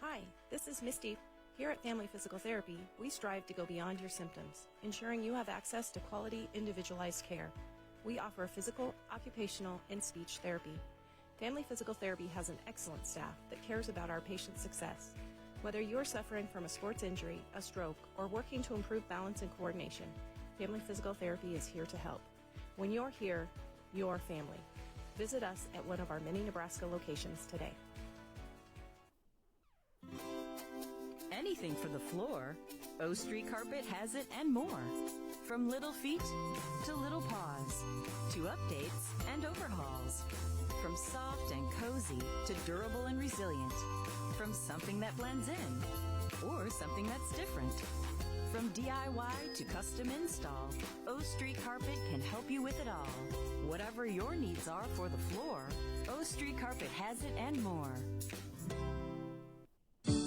Hi, this is Misty. Here at Family Physical Therapy, we strive to go beyond your symptoms, ensuring you have access to quality, individualized care. We offer physical, occupational, and speech therapy. Family Physical Therapy has an excellent staff that cares about our patients' success. Whether you're suffering from a sports injury, a stroke, or working to improve balance and coordination, Family Physical Therapy is here to help. When you're here, you're family. Visit us at one of our many Nebraska locations today. Anything for the floor, O Street Carpet has it and more. From little feet to little paws, to updates and overhauls. From soft and cozy to durable and resilient. From something that blends in or something that's different. From DIY to custom install, O Street Carpet can help you with it all. Whatever your needs are for the floor, O Street Carpet has it and more.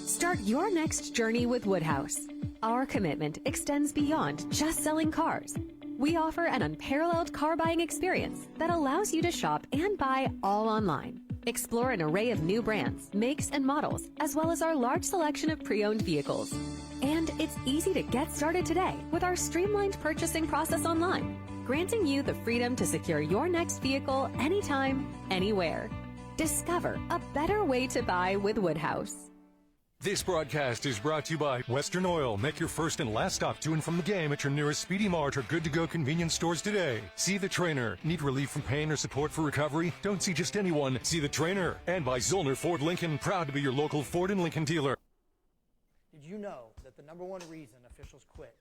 Start your next journey with Woodhouse. Our commitment extends beyond just selling cars. We offer an unparalleled car buying experience that allows you to shop and buy all online. Explore an array of new brands, makes, and models, as well as our large selection of pre-owned vehicles. And it's easy to get started today with our streamlined purchasing process online, granting you the freedom to secure your next vehicle anytime, anywhere. Discover a better way to buy with Woodhouse. This broadcast is brought to you by Western Oil. Make your first and last stop to and from the game at your nearest Speedy Mart or good-to-go convenience stores today. See the trainer. Need relief from pain or support for recovery? Don't see just anyone. See the trainer. And by Zollner Ford Lincoln. Proud to be your local Ford and Lincoln dealer. Did you know that the number one reason officials quit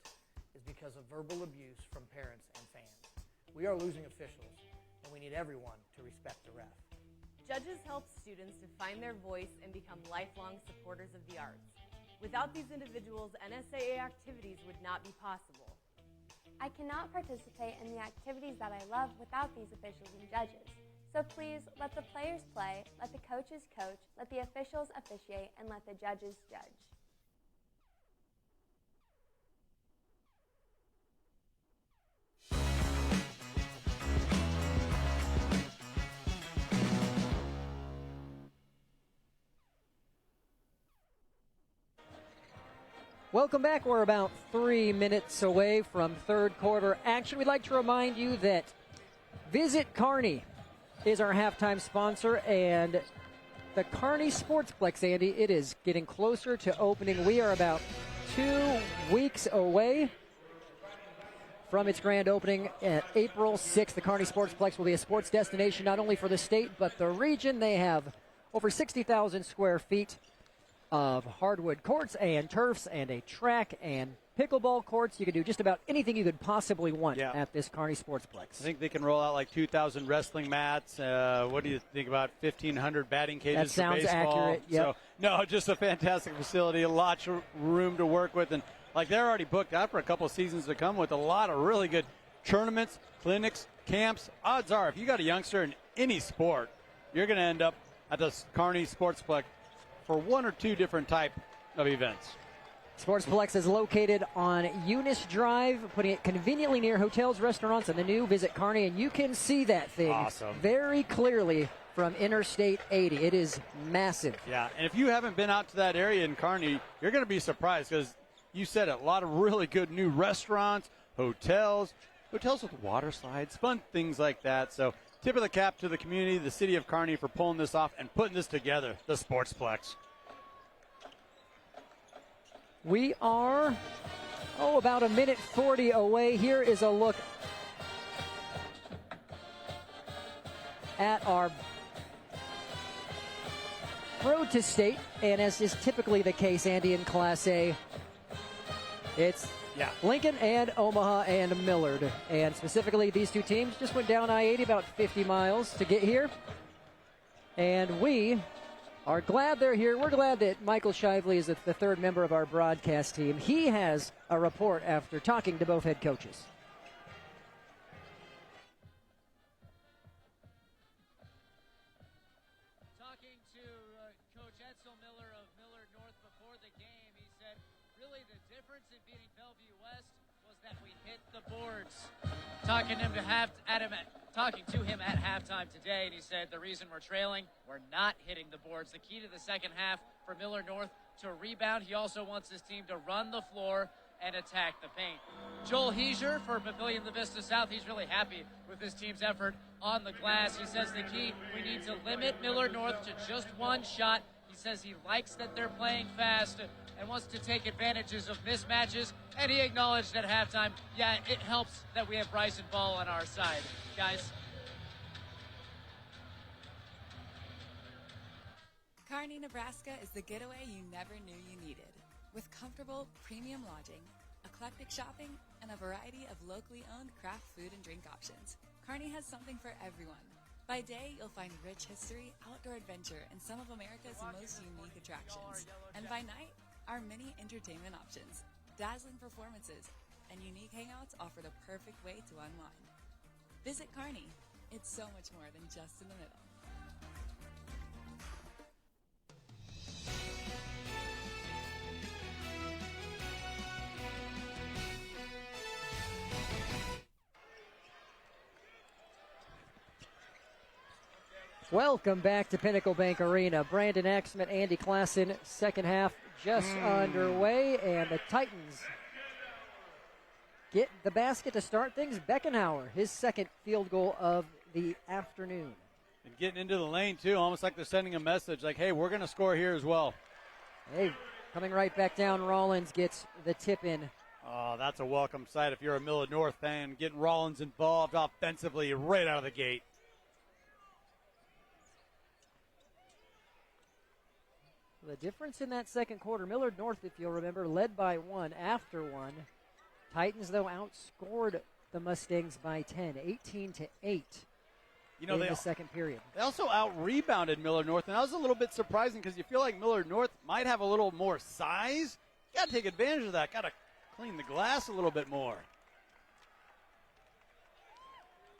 is because of verbal abuse from parents and fans. We are losing officials, and we need everyone to respect the ref. Judges help students to find their voice and become lifelong supporters of the arts. Without these individuals, NSAA activities would not be possible. I cannot participate in the activities that I love without these officials and judges. So please, let the players play, let the coaches coach, let the officials officiate, and let the judges judge. Welcome back. We're about 3 minutes away from third quarter action. We'd like to remind you that Visit Kearney is our halftime sponsor, and the Kearney Sportsplex, Andy, it is getting closer to opening. We are about 2 weeks away from its grand opening at April 6th. The Kearney Sportsplex will be a sports destination not only for the state but the region. They have over 60,000 square feet of hardwood courts and turfs and a track and pickleball courts. You can do just about anything you could possibly want at this Kearney Sportsplex. I think they can roll out like 2,000 wrestling mats. What do you think about 1,500 batting cages That sounds for baseball? accurate, yep. So, no, just a fantastic facility, lots of room to work with. And like they're already booked out for a couple of seasons to come with a lot of really good tournaments, clinics, camps. Odds are if you got a youngster in any sport, you're going to end up at the Kearney Sportsplex for 1 or 2 different type of events. Sportsplex is located on Eunice Drive, putting it conveniently near hotels, restaurants, and the new Visit Kearney, and you can see that thing very clearly from Interstate 80. It is massive. Yeah, and if you haven't been out to that area in Kearney, you're going to be surprised because you said it, a lot of really good new restaurants, hotels with water slides, fun things like that. So tip of the cap to the community, the city of Kearney, for pulling this off and putting this together, the Sportsplex. We are, about 1:40 away. Here is a look at our road to state. And as is typically the case, Andy, in Class A, it's Lincoln and Omaha and Millard. And specifically, these two teams just went down I-80 about 50 miles to get here. And we are glad they're here. We're glad that Michael Shively is the third member of our broadcast team. He has a report after talking to both head coaches. Talking to Coach Edsel Miller of Millard North before the game, he said, really the difference in beating Bellevue West was that we hit the boards. Talking to him at halftime today, and he said the reason we're trailing, we're not hitting the boards. The key to the second half for Millard North to rebound. He also wants his team to run the floor and attack the paint. Joel Heiser for Papillion LaVista South, he's really happy with his team's effort on the glass. He says the key, we need to limit Millard North to just one shot. He says he likes that they're playing fast and wants to take advantages of mismatches. And he acknowledged at halftime, it helps that we have Bryson Ball on our side. Guys. Kearney, Nebraska is the getaway you never knew you needed. With comfortable, premium lodging, eclectic shopping, and a variety of locally owned craft food and drink options, Kearney has something for everyone. By day, you'll find rich history, outdoor adventure, and some of America's most unique attractions. And by night, our many entertainment options, dazzling performances, and unique hangouts offer the perfect way to unwind. Visit Kearney. It's so much more than just in the middle. Welcome back to Pinnacle Bank Arena. Brandon Axman, Andy Klassen, second half just underway, and the Titans get the basket to start things. Beckenhauer, his second field goal of the afternoon. And getting into the lane, too, almost like they're sending a message like, hey, we're going to score here as well. Hey, coming right back down, Rollins gets the tip in. Oh, that's a welcome sight if you're a Millard North fan, getting Rollins involved offensively right out of the gate. The difference in that second quarter, Millard North, if you'll remember, led by one after one. Titans, though, outscored the Mustangs by 10, 18-8 You know, in the second period. They also out-rebounded Millard North, and that was a little bit surprising because you feel like Millard North might have a little more size. You got to take advantage of that. Got to clean the glass a little bit more.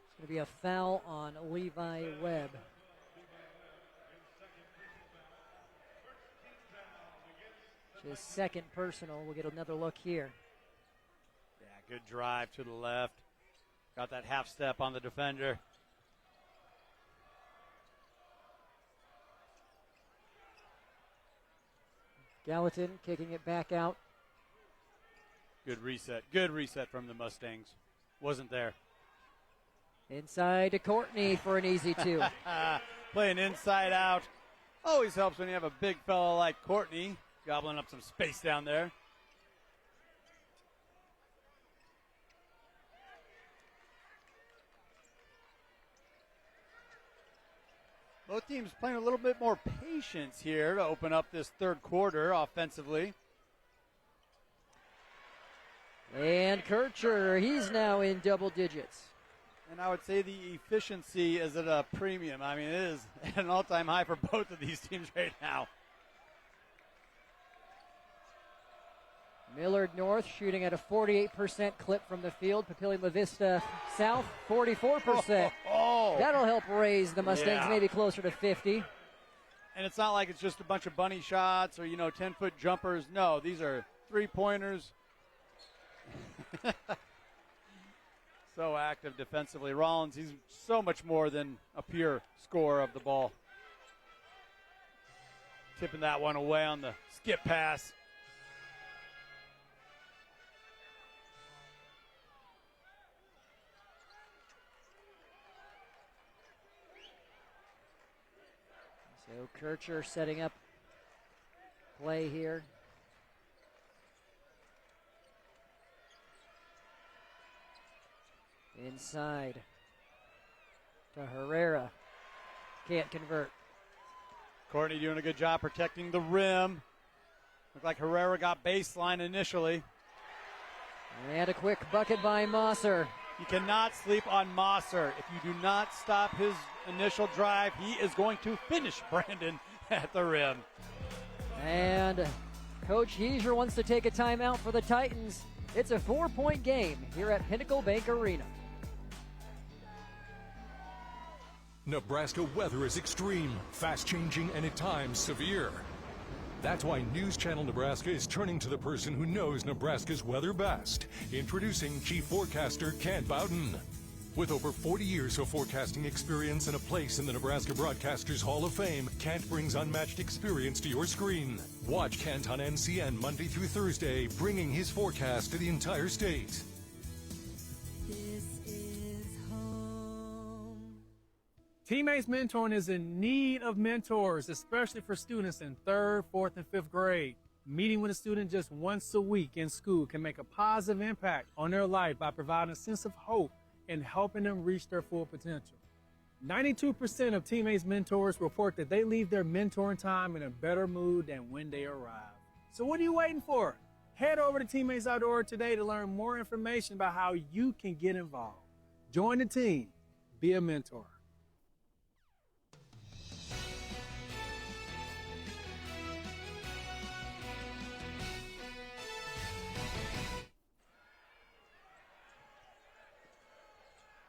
It's going to be a foul on Levi Webb. His second personal. We'll get another look here. Yeah, good drive to the left. Got that half step on the defender. Gallatin kicking it back out. Good reset. Good reset from the Mustangs. Wasn't there. Inside to Courtney for an easy two. Playing inside out. Always helps when you have a big fella like Courtney gobbling up some space down there. Both teams playing a little bit more patience here to open up this third quarter offensively. And Kircher, he's now in double digits. And I would say the efficiency is at a premium. I mean, it is at an all-time high for both of these teams right now. Millard North shooting at a 48% clip from the field. Papillion LaVista South, 44%. That'll help raise the Mustangs maybe closer to 50. And it's not like it's just a bunch of bunny shots or, 10-foot jumpers. No, these are three-pointers. So active defensively. Rollins, he's so much more than a pure scorer of the ball. Tipping that one away on the skip pass. So Kircher setting up play here. Inside to Herrera. Can't convert. Courtney doing a good job protecting the rim. Looked like Herrera got baseline initially. And a quick bucket by Mosser. You cannot sleep on Mosser. If you do not stop his initial drive, he is going to finish Brandon at the rim. And Coach Heiser wants to take a timeout for the Titans. It's a 4-point game here at Pinnacle Bank Arena. Nebraska weather is extreme, fast-changing, and at times severe. That's why News Channel Nebraska is turning to the person who knows Nebraska's weather best. Introducing Chief Forecaster Kent Bowden. With over 40 years of forecasting experience and a place in the Nebraska Broadcasters Hall of Fame, Kent brings unmatched experience to your screen. Watch Kent on NCN Monday through Thursday, bringing his forecast to the entire state. This is home. Teammates Mentoring is in need of mentors, especially for students in 3rd, 4th, and 5th grade. Meeting with a student just once a week in school can make a positive impact on their life by providing a sense of hope and helping them reach their full potential. 92% of Teammates Mentors report that they leave their mentoring time in a better mood than when they arrive. So what are you waiting for? Head over to Teammates.org today to learn more information about how you can get involved. Join the team. Be a mentor.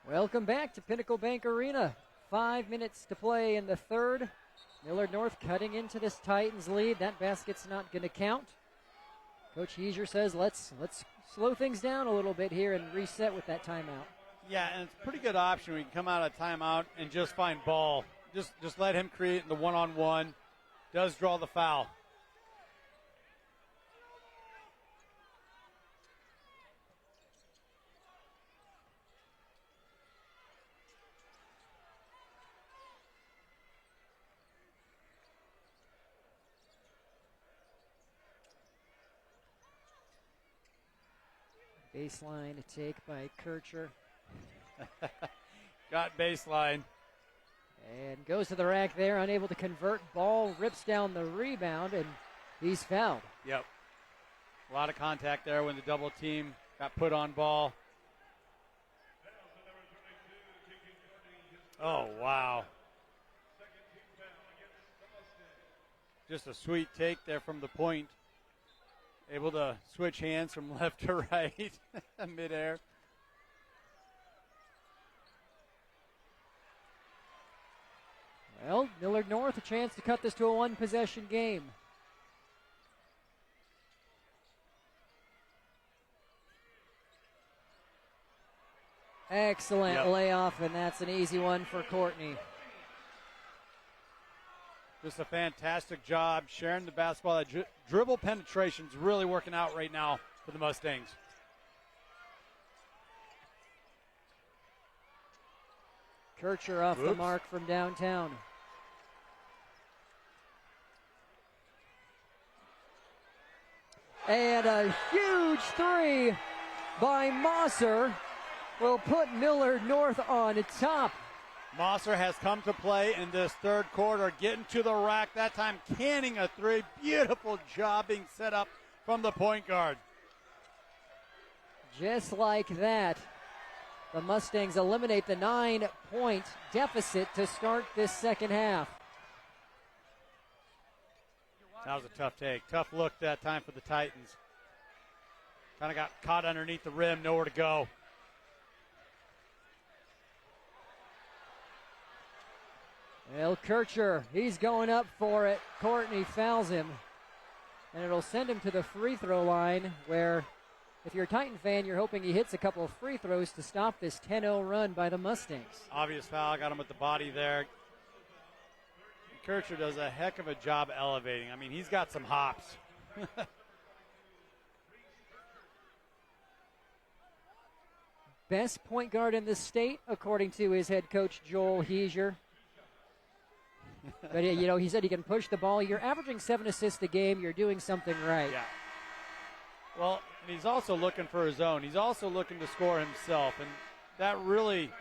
Welcome back to Pinnacle Bank Arena. 5 minutes to play in the third. Millard North cutting into this Titans lead. That basket's not going to count. Coach Heiser says let's slow things down a little bit here and reset with that timeout. Yeah, and it's a pretty good option. We can come out of timeout and just find ball. Just let him create in the one-on-one. Does draw the foul. Baseline take by Kircher. Got baseline. And goes to the rack there, unable to convert. Ball rips down the rebound, and he's fouled. Yep. A lot of contact there when the double team Got put on ball. Oh, wow. Just a sweet take there from the point. Able to switch hands from left to right midair. Well, Millard North a chance to cut this to a one-possession game. Excellent layoff, and that's an easy one for Courtney. Just a fantastic job sharing the basketball. That dribble penetration's really working out right now for the Mustangs. Kircher off the mark from downtown. And a huge three by Mosser will put Millard North on top. Mosser has come to play in this third quarter, getting to the rack, that time canning a three. Beautiful job being set up from the point guard. Just like that, the Mustangs eliminate the 9-point deficit to start this second half. That was a tough take. Tough look that time for the Titans. Kind of got caught underneath the rim, nowhere to go. Well, Kircher, he's going up for it. Courtney fouls him. And it'll send him to the free throw line where, if you're a Titan fan, you're hoping he hits a couple of free throws to stop this 10-0 run by the Mustangs. Obvious foul, got him with the body there. Kircher does a heck of a job elevating. I mean, he's got some hops. Best point guard in the state, according to his head coach, Joel Heiser. But, you know, he said he can push the ball. You're averaging 7 assists a game. You're doing something right. Yeah. Well, he's also looking for his own. He's also looking to score himself, and that really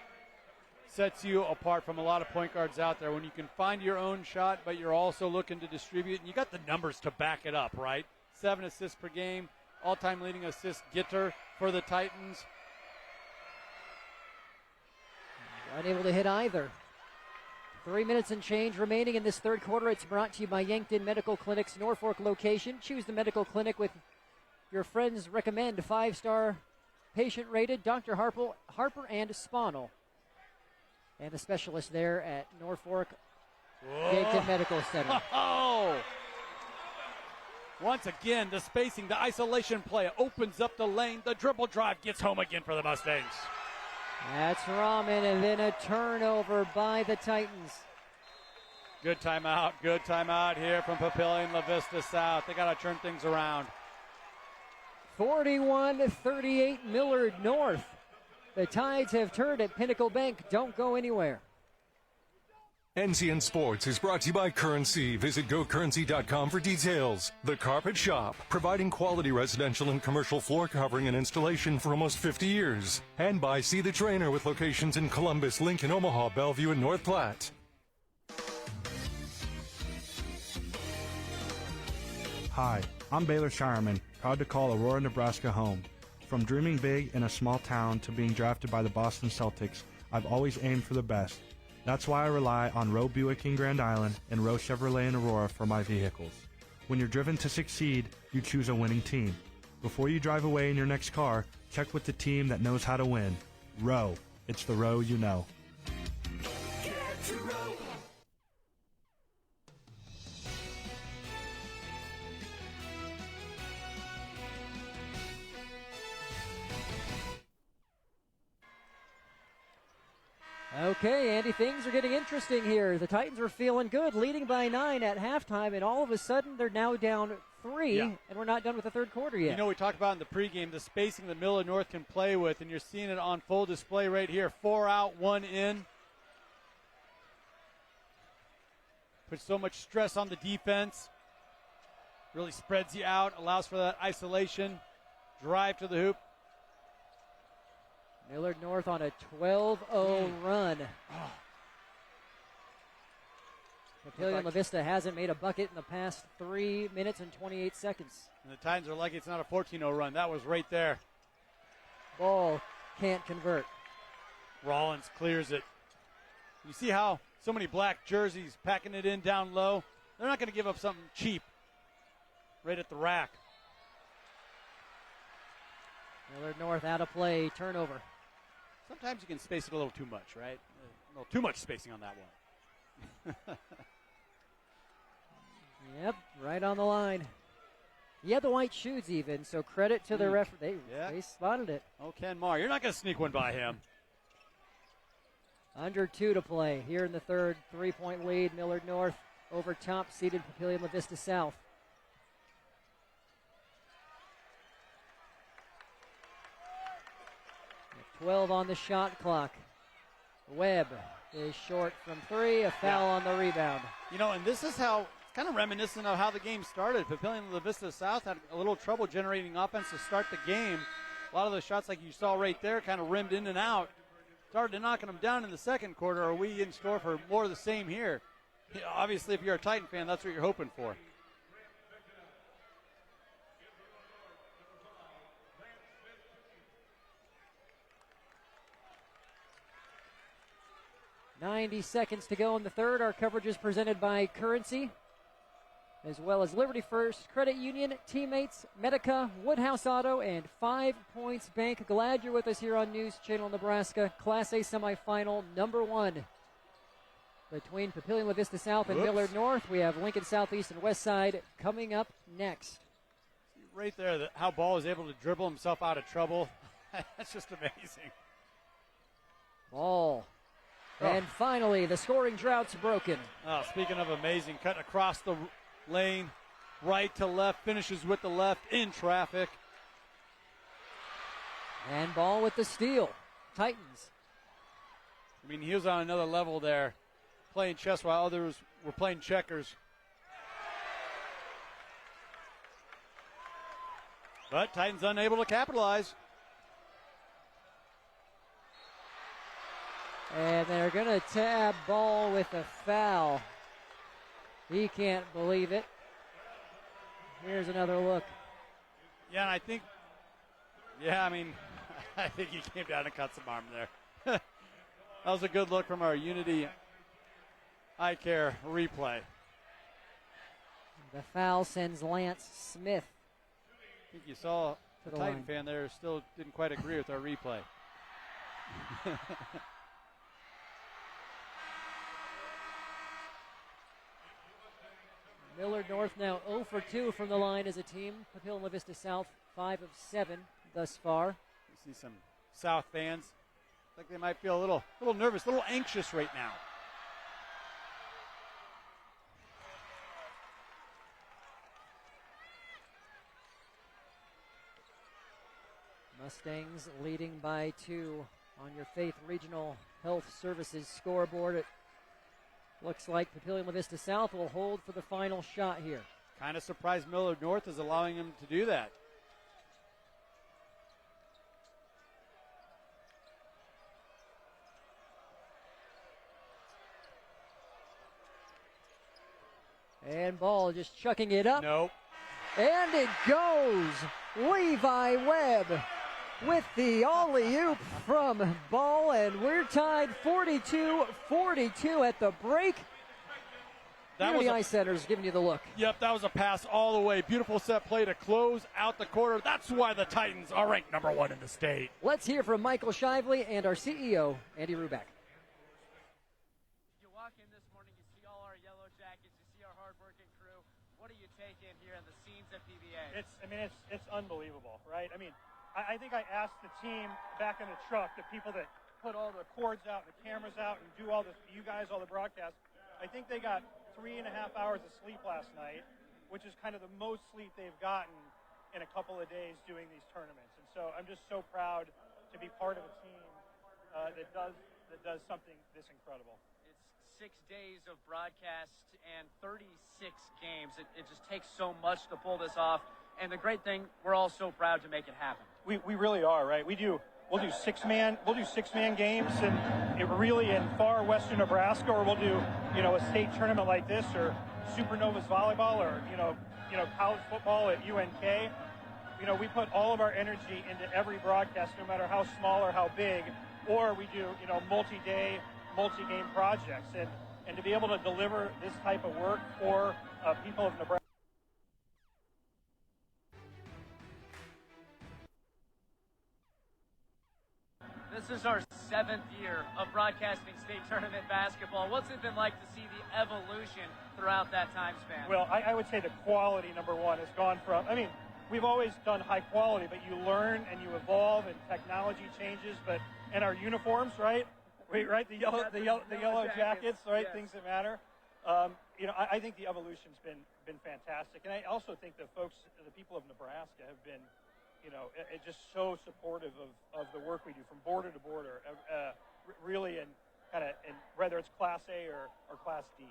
sets you apart from a lot of point guards out there when you can find your own shot, but you're also looking to distribute, and you got the numbers to back it up, right? 7 assists per game, all-time leading assist getter for the Titans. Unable to hit either. 3 minutes and change remaining in this third quarter. It's brought to you by Yankton Medical Clinic's Norfolk location. Choose the medical clinic with your friends recommend. 5-star patient rated Dr. Harper and Spanel. And the specialist there at Norfolk Yankton Medical Center. Oh! Once again, the spacing, the isolation play opens up the lane. The dribble drive gets home again for the Mustangs. That's Rahman, and then a turnover by the Titans. Good timeout here from Papillion, LaVista South. They got to turn things around. 41-38 Millard North. The Tides have turned at Pinnacle Bank. Don't go anywhere. NCN Sports is brought to you by Currency. Visit GoCurrency.com for details. The Carpet Shop, providing quality residential and commercial floor covering and installation for almost 50 years. And by See the Trainer with locations in Columbus, Lincoln, Omaha, Bellevue, and North Platte. Hi, I'm Baylor Shireman, proud to call Aurora, Nebraska home. From dreaming big in a small town to being drafted by the Boston Celtics, I've always aimed for the best. That's why I rely on Roe Buick in Grand Island and Roe Chevrolet in Aurora for my vehicles. When you're driven to succeed, you choose a winning team. Before you drive away in your next car, check with the team that knows how to win. Roe. It's the Roe you know. Get to Roe. Okay, Andy, things are getting interesting here. The Titans were feeling good, leading by 9 at halftime, and all of a sudden they're now down 3, and we're not done with the third quarter yet. You know, we talked about in the pregame the spacing that Millard North can play with, and you're seeing it on full display right here. 4 out, 1 in. Puts so much stress on the defense. Really spreads you out, allows for that isolation. Drive to the hoop. Millard North on a 12-0 run. Papillion LaVista hasn't made a bucket in the past 3 minutes and 28 seconds. And the Titans are lucky it's not a 14-0 run. That was right there. Ball can't convert. Rollins clears it. You see how so many black jerseys packing it in down low? They're not going to give up something cheap right at the rack. Millard North out of play, turnover. Sometimes you can space it a little too much, right? A little too much spacing on that one. Yep, right on the line. He had the white shoes even, so credit to the referee. They spotted it. Oh, Ken Marr, you're not going to sneak one by him. Under 2 to play here in the third. 3-point lead, Millard North over top-seeded Papillion LaVista South. With 12 on the shot clock. Webb is short from 3, a foul on the rebound. You know, and this is how, kind of reminiscent of how the game started. Papillion LaVista South had a little trouble generating offense to start the game. A lot of those shots, like you saw right there, kind of rimmed in and out. Started knocking them down in the second quarter. Are we in store for more of the same here? Obviously, if you're a Titan fan, that's what you're hoping for. .90 seconds to go in the third. Our coverage is presented by Currency, as well as Liberty First, Credit Union, Teammates, Medica, Woodhouse Auto, and 5 Points Bank. Glad you're with us here on News Channel Nebraska. Class A semifinal number 1 between Papillion LaVista South and Millard North. We have Lincoln Southeast and West Side coming up next. Right there, how Ball is able to dribble himself out of trouble. That's just amazing. Ball. And finally, the scoring drought's broken. Oh, speaking of amazing, cutting across the lane, right to left, finishes with the left in traffic. And Ball with the steal. Titans. I mean, he was on another level there, playing chess while others were playing checkers. But Titans unable to capitalize. And they're going to tab Ball with a foul. He can't believe it. Here's another look. Yeah, and I think he came down and cut some arm there. That was a good look from our Unity Eye Care replay. The foul sends Lance Smith. I think you saw the Titan fan there still didn't quite agree with our replay. Millard North now 0 for 2 from the line as a team. Papillion LaVista South 5 of 7 thus far. You see some South fans. Like they might feel a little nervous, a little anxious right now. Mustangs leading by 2 on your Faith Regional Health Services scoreboard. It looks like Papillion LaVista South will hold for the final shot here. Kind of surprised Millard North is allowing him to do that. And Ball just chucking it up. Nope. And it goes. Levi Webb with the alley-oop from Ball, and we're tied 42-42 at the break. Unity Ice Center's giving you the look. Yep, that was a pass all the way. Beautiful set play to close out the quarter. That's why the Titans are ranked number 1 in the state. Let's hear from Michael Shively and our CEO, Andy Ruback. You walk in this morning, you see all our yellow jackets, you see our hardworking crew. What do you take in here in the scenes at PBA? It's unbelievable, right? I mean, I think I asked the team back in the truck, the people that put all the cords out, the cameras out, and do all this, you guys, all the broadcasts. I think they got 3.5 hours of sleep last night, which is kind of the most sleep they've gotten in a couple of days doing these tournaments. And so I'm just so proud to be part of a team that does something this incredible. It's 6 days of broadcast and 36 games. It just takes so much to pull this off. And the great thing, we're all so proud to make it happen. We really are, right? We'll do six-man games and really in far western Nebraska, or we'll do, a state tournament like this, or Supernovas volleyball, or, college football at UNK. we put all of our energy into every broadcast, no matter how small or how big, or we do, multi-day, multi-game projects. And to be able to deliver this type of work for people of Nebraska. This is our 7th year of broadcasting state tournament basketball. What's it been like to see the evolution throughout that time span? Well, I would say the quality, number one, has gone from, we've always done high quality, but you learn and you evolve and technology changes, and our uniforms, right? Right, the yellow jackets, right? Yes. Things that matter. I think the evolution's been fantastic, and I also think the people of Nebraska have been, just so supportive of the work we do from border to border, really, and whether it's Class A or Class D.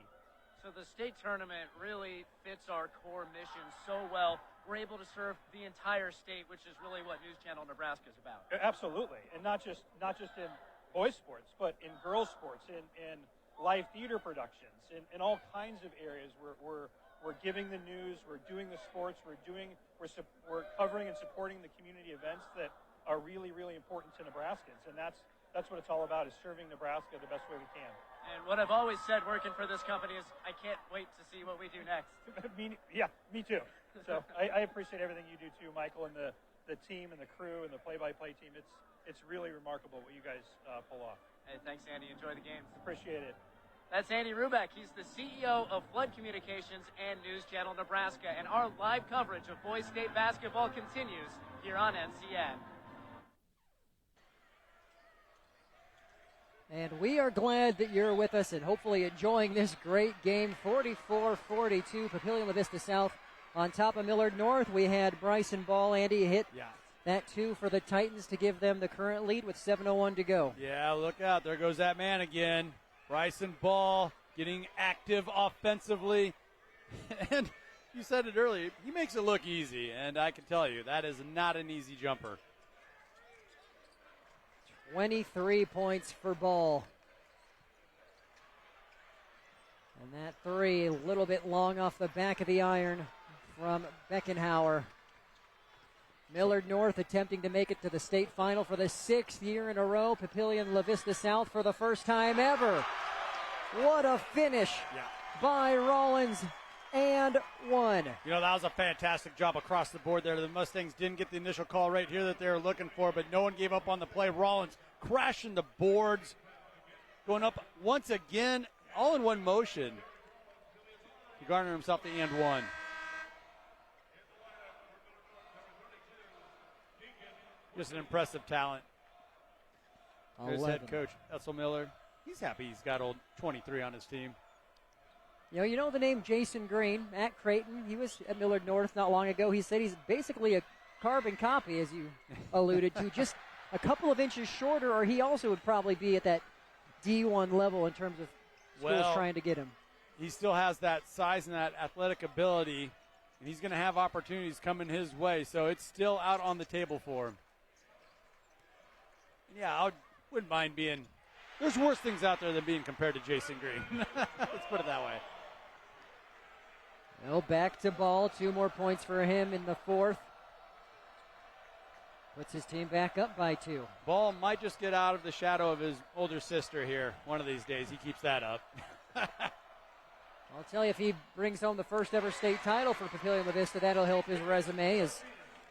So the state tournament really fits our core mission so well. We're able to serve the entire state, which is really what News Channel Nebraska is about. Absolutely, and not just in boys sports, but in girls sports, in live theater productions, in all kinds of areas. We're giving the news, we're doing the sports, we're covering and supporting the community events that are really, really important to Nebraskans, and that's what it's all about, is serving Nebraska the best way we can. And what I've always said working for this company is I can't wait to see what we do next. me too. So I appreciate everything you do too, Michael, and the team and the crew and the play-by-play team. It's really remarkable what you guys pull off. Hey, thanks, Andy. Enjoy the games. Appreciate it. That's Andy Rubeck. He's the CEO of Flood Communications and News Channel Nebraska. And our live coverage of boys state basketball continues here on NCN. And we are glad that you're with us and hopefully enjoying this great game. 44-42, Papillion LaVista South on top of Millard North. We had Bryson Ball. Andy hit that two for the Titans to give them the current lead with 7:01 to go. Yeah, look out. There goes that man again. Bryson Ball getting active offensively. And you said it earlier, he makes it look easy. And I can tell you, that is not an easy jumper. 23 points for Ball. And that three a little bit long off the back of the iron from Beckenhauer. Millard North attempting to make it to the state final for the 6th year in a row. Papillion LaVista South for the first time ever. What a finish by Rollins, and one. That was a fantastic job across the board there. The Mustangs didn't get the initial call right here that they were looking for, but no one gave up on the play. Rollins crashing the boards, going up once again, all in one motion. He garnered himself the and one. Just an impressive talent. Here's head coach Ethel Millard. He's happy he's got old 23 on his team. You know the name Jason Green, Matt Creighton. He was at Millard North not long ago. He said he's basically a carbon copy, as you alluded to, just a couple of inches shorter, or he also would probably be at that D1 level in terms of schools trying to get him. He still has that size and that athletic ability, and he's going to have opportunities coming his way, so it's still out on the table for him. Yeah, I wouldn't mind being – there's worse things out there than being compared to Jason Green. Let's put it that way. Well, back to Ball. 2 more points for him in the 4th. Puts his team back up by 2. Ball might just get out of the shadow of his older sister here one of these days. He keeps that up. I'll tell you, if he brings home the first ever state title for Papillion LaVista, that'll help his resume as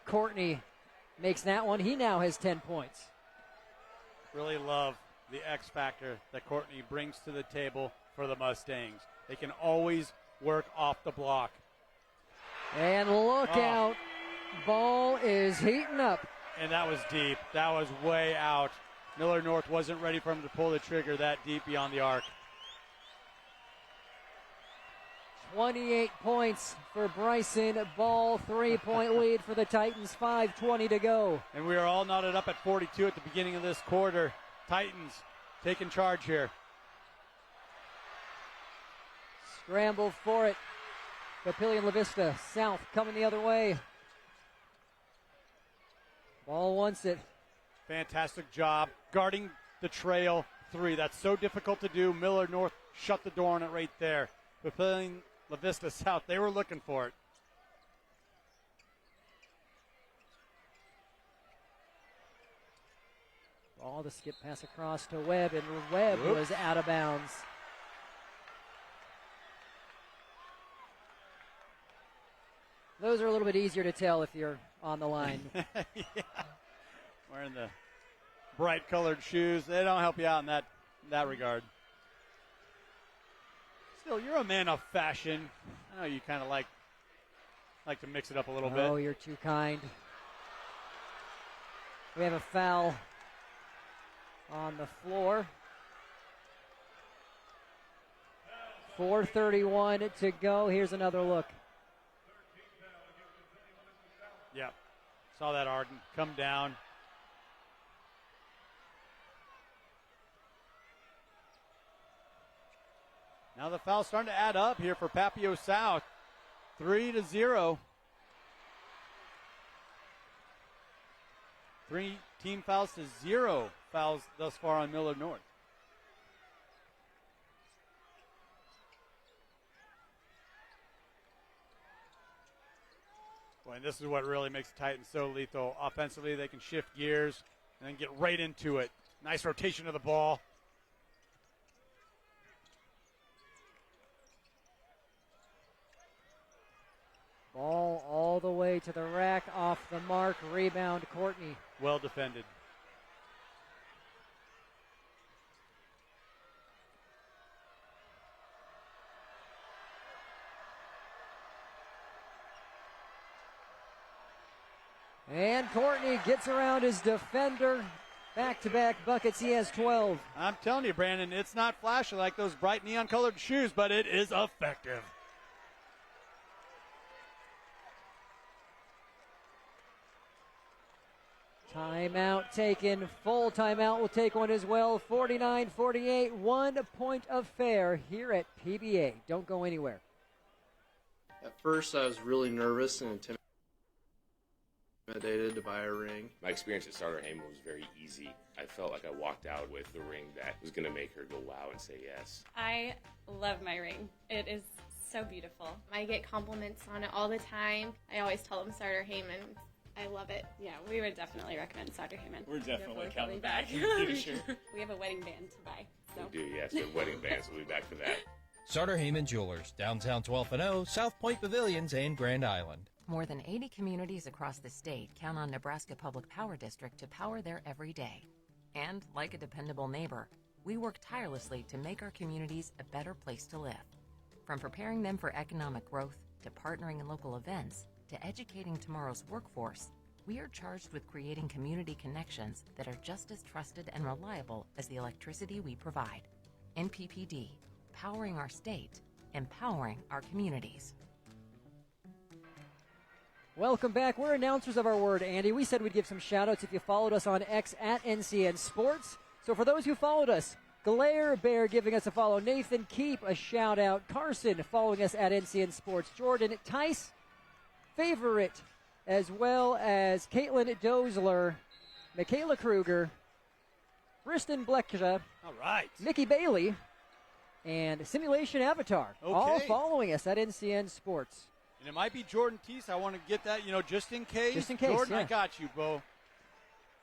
Courtney makes that one. He now has 10 points. Really love the X factor that Courtney brings to the table for the Mustangs. They can always work off the block. And look out. Ball is heating up. And that was deep. That was way out. Millard North wasn't ready for him to pull the trigger that deep beyond the arc. 28 points for Bryson Ball. 3-point lead for the Titans. 5:20 to go. And we are all knotted up at 42 at the beginning of this quarter. Titans taking charge here. Scramble for it. Papillion LaVista South coming the other way. Ball wants it. Fantastic job guarding the trail 3. That's so difficult to do. Millard North shut the door on it right there. Papillion LaVista South, they were looking for it. Ball to skip pass across to Webb, and Webb was out of bounds. Those are a little bit easier to tell if you're on the line. Yeah. Wearing the bright colored shoes, they don't help you out in that regard. Still, you're a man of fashion. I know you kind of like to mix it up a little bit. Oh, you're too kind. We have a foul on the floor. 4:31 to go. Here's another look. Yep. Saw that Arden come down. Now the foul's starting to add up here for Papio South. 3-0. 3 team fouls to 0 fouls thus far on Millard North. Boy, and this is what really makes the Titans so lethal. Offensively, they can shift gears and then get right into it. Nice rotation of the ball. Ball all the way to the rack, off the mark, rebound Courtney. Well defended. And Courtney gets around his defender. Back-to-back buckets, he has 12. I'm telling you, Brandon, it's not flashy like those bright neon-colored shoes, but it is effective. Timeout taken. Full timeout will take one as well. 49-48, 1 point of fair here at PBA. Don't go anywhere. At first, I was really nervous and intimidated to buy a ring. My experience at Starter Heyman was very easy. I felt like I walked out with the ring that was going to make her go wow and say yes. I love my ring. It is so beautiful. I get compliments on it all the time. I always tell them Starter Heyman. I love it. Yeah, we would definitely recommend Starter Heyman. We're definitely coming back in the future. We have a wedding band to buy. So. We do, yes. The wedding bands. We'll be back for that. Starter Heyman Jewelers, downtown 12th and O, South Point Pavilions, and Grand Island. More than 80 communities across the state count on Nebraska Public Power District to power their every day. And, like a dependable neighbor, we work tirelessly to make our communities a better place to live. From preparing them for economic growth, to partnering in local events, to educating tomorrow's workforce, we are charged with creating community connections that are just as trusted and reliable as the electricity we provide. NPPD, powering our state, empowering our communities. Welcome back. We're announcers of our word, Andy. We said we'd give some shout-outs if you followed us on X at NCN Sports. So for those who followed us, Glare Bear giving us a follow. Nathan Keep, a shout-out. Carson following us at NCN Sports. Jordan Tice, Favorite, as well as Caitlin Dozler, Michaela Kruger, Briston Bleckja, all right, Nikki Bailey, and Simulation Avatar, all following us at NCN Sports. And it might be Jordan Teese. I want to get that, just in case. Just in case, Jordan, yeah. I got you, Bo.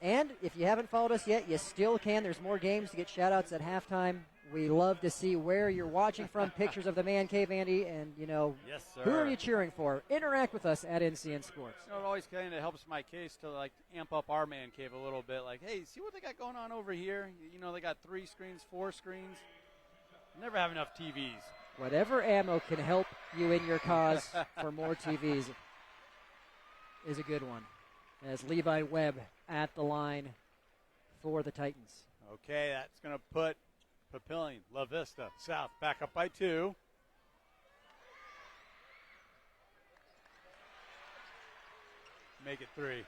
And if you haven't followed us yet, you still can. There's more games to get shout-outs at halftime. We love to see where you're watching from, pictures of the Man Cave, Andy, and, yes, sir. Who are you cheering for? Interact with us at NCN Sports. It always kind of helps my case to, amp up our Man Cave a little bit. Like, hey, see what they got going on over here? They got 3 screens, 4 screens. Never have enough TVs. Whatever ammo can help you in your cause for more TVs is a good one. As Levi Webb at the line for the Titans. Okay, that's going to put Papillion, LaVista, South back up by 2. Make it 3.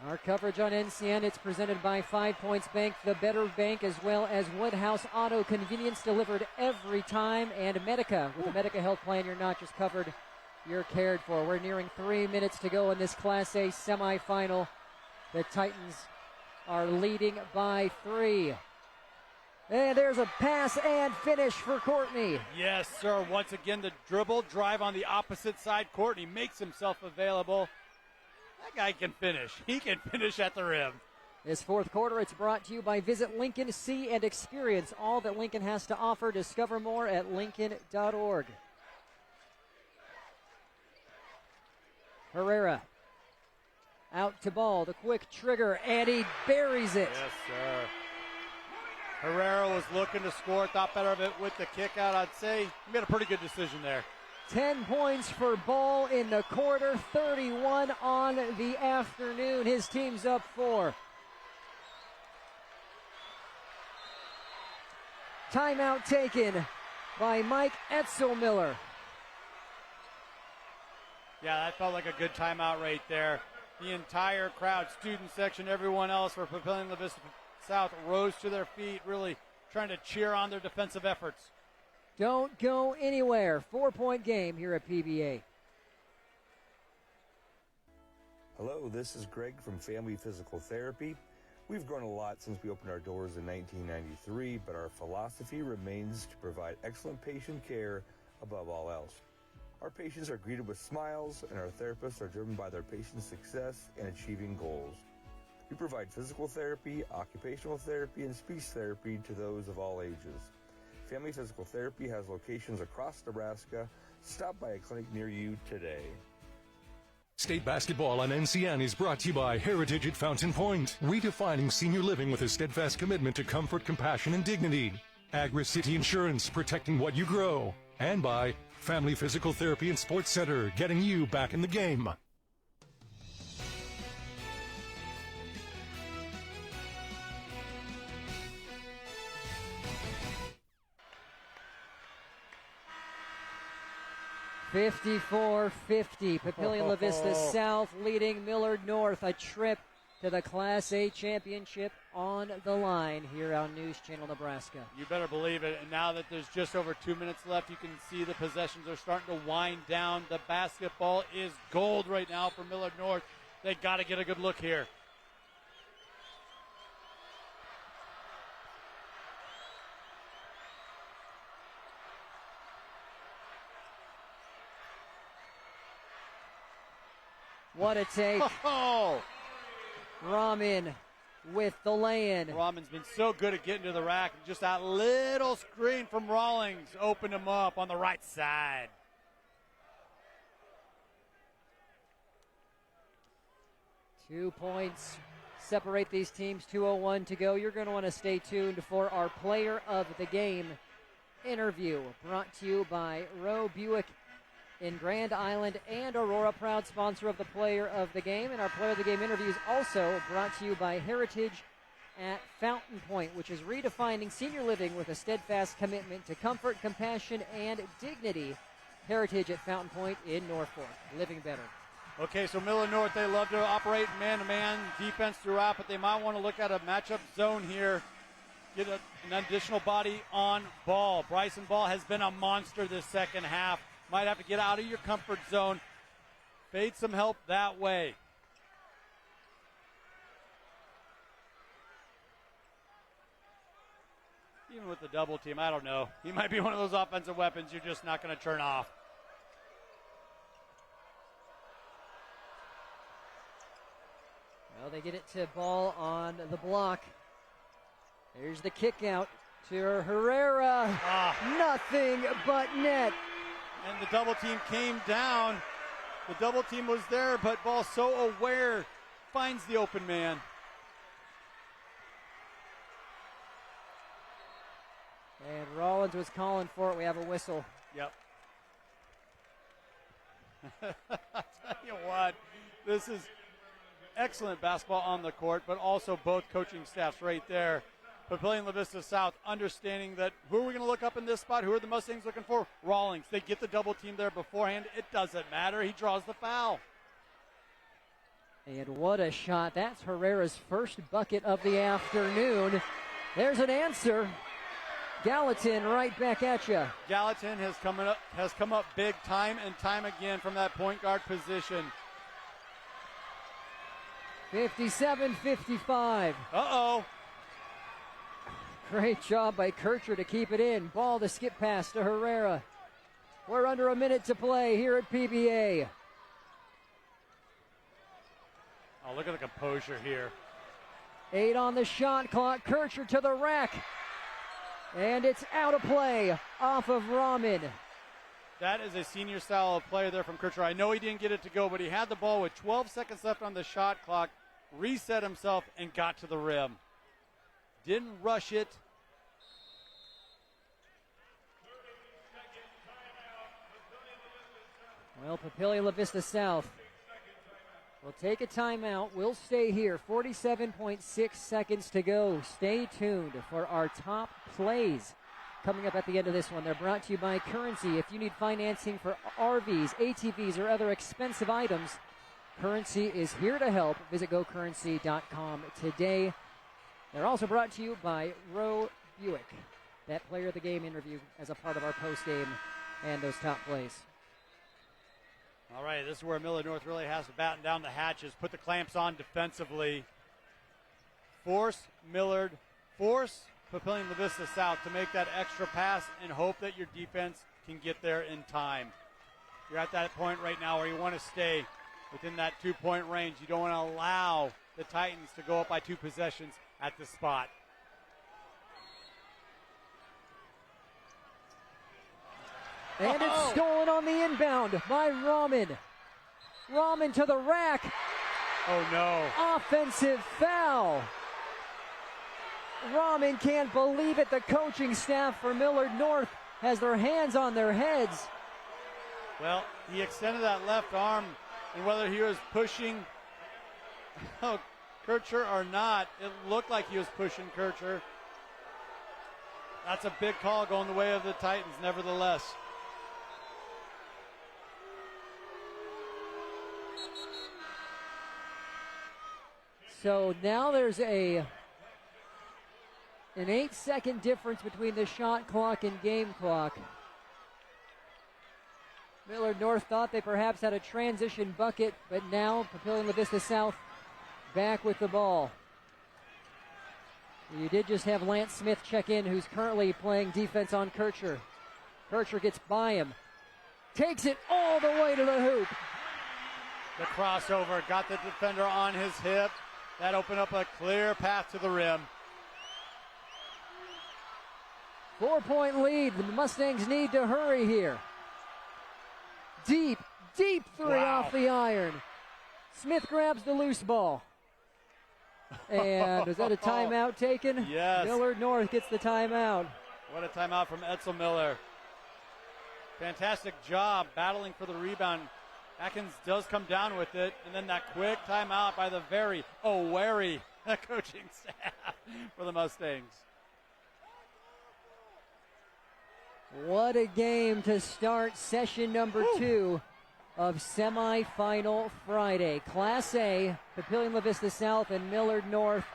Our coverage on NCN, it's presented by 5 Points Bank, the better bank, as well as Woodhouse Auto, convenience delivered every time, and Medica. With a Medica health plan, you're not just covered, you're cared for. We're nearing 3 minutes to go in this Class A semifinal. The Titans are leading by 3. And there's a pass and finish for Courtney. Yes, sir. Once again, the dribble drive on the opposite side. Courtney makes himself available. That guy can finish. He can finish at the rim. This fourth quarter, it's brought to you by Visit Lincoln, see and experience all that Lincoln has to offer. Discover more at Lincoln.org. Herrera out to ball, the quick trigger, and he buries it. Yes, sir. Herrera was looking to score, thought better of it with the kick out. I'd say he made a pretty good decision there. 10 points for Ball in the quarter, 31 on the afternoon. His team's up 4. Timeout taken by Mike Etzelmiller. Yeah, that felt like a good timeout right there. The entire crowd, student section, everyone else for Papillion LaVista South rose to their feet, really trying to cheer on their defensive efforts. Don't go anywhere. 4-point game here at PBA. Hello, this is Greg from Family Physical Therapy. We've grown a lot since we opened our doors in 1993, but our philosophy remains to provide excellent patient care above all else. Our patients are greeted with smiles, and our therapists are driven by their patients' success and achieving goals. We provide physical therapy, occupational therapy, and speech therapy to those of all ages. Family Physical Therapy has locations across Nebraska. Stop by a clinic near you today. State basketball on NCN is brought to you by Heritage at Fountain Point, redefining senior living with a steadfast commitment to comfort, compassion, and dignity. Agri-City Insurance, protecting what you grow. And by Family Physical Therapy and Sports Center, getting you back in the game. (54-50). Papillion LaVista South leading Millard North. A trip to the Class A championship on the line here on News Channel Nebraska. You better believe it. And now that there's just over 2 minutes left, you can see the possessions are starting to wind down. The basketball is gold right now for Millard North. They got to get a good look here. What a take. Oh! Ramin with the lay-in. Ramin's been so good at getting to the rack. Just that little screen from Rawlings opened him up on the right side. Two points separate these teams. 2:01 to go. You're going to want to stay tuned for our player of the game interview, brought to you by Roe Buick in Grand Island and Aurora, proud sponsor of the Player of the Game. And our Player of the Game interview is also brought to you by Heritage at Fountain Point, which is redefining senior living with a steadfast commitment to comfort, compassion, and dignity. Heritage at Fountain Point in North Fork, living better. Okay, so Millard North, they love to operate man-to-man defense throughout, but they might want to look at a matchup zone here. Get an additional body on Ball. Bryson Ball has been a monster this second half. Might have to get out of your comfort zone. Fade some help that way. Even with the double team, I don't know. He might be one of those offensive weapons you're just not going to turn off. Well, they get it to Ball on the block. There's the kick out to Herrera. Nothing but net. And the double team came down. The double team was there, but Ball so aware, finds the open man. And Rollins was calling for it. We have a whistle. Yep. I'll tell you what, this is excellent basketball on the court, but also both coaching staffs right there. Papillion LaVista South understanding that who are we going to look up in this spot? Who are the Mustangs looking for? Rawlings. They get the double team there beforehand. It doesn't matter. He draws the foul. And what a shot. That's Herrera's first bucket of the afternoon. There's an answer. Gallatin right back at you. Gallatin has come up big time and time again from that point guard position. 57-55. Uh-oh. Great job by Kircher to keep it in. Ball to skip pass to Herrera. We're under a minute to play here at PBA. Oh, look at the composure here. 8 on the shot clock. Kircher to the rack. And it's out of play off of Rahman. That is a senior style of play there from Kircher. I know he didn't get it to go, but he had the ball with 12 seconds left on the shot clock, reset himself, and got to the rim. Didn't rush it. Well, Papillion LaVista South will take a timeout. We'll stay here. 47.6 seconds to go. Stay tuned for our top plays coming up at the end of this one. They're brought to you by Currency. If you need financing for RVs, ATVs, or other expensive items, Currency is here to help. Visit gocurrency.com today. They're also brought to you by Roe Buick. That player of the game interview as a part of our post game and those top plays. All right, this is where Millard North really has to batten down the hatches, put the clamps on defensively, force Papillion LaVista South to make that extra pass and hope that your defense can get there in time. You're at that point right now where you want to stay within that 2-point range. You don't want to allow the Titans to go up by 2 possessions at the spot. And it's stolen on the inbound by Rahman. Rahman to the rack. Oh, no. Offensive foul. Rahman can't believe it. The coaching staff for Millard North has their hands on their heads. Well, he extended that left arm, and whether he was pushing Kircher or not, it looked like he was pushing Kircher. That's a big call going the way of the Titans, nevertheless. So now there's an 8-second difference between the shot clock and game clock. Millard North thought they perhaps had a transition bucket, but now Papillion LaVista South back with the ball. You did just have Lance Smith check in, who's currently playing defense on Kircher. Kircher gets by him. Takes it all the way to the hoop. The crossover got the defender on his hip. That opened up a clear path to the rim. 4-point lead. The Mustangs need to hurry here. Deep three off the iron. Smith grabs the loose ball. And is that a timeout taken? Yes. Millard North gets the timeout. What a timeout from Edsel Miller. Fantastic job battling for the rebound. Atkins does come down with it, and then that quick timeout by the very wary coaching staff for the Mustangs. What a game to start session number 2 of semifinal Friday. Class A, Papillion LaVista South and Millard North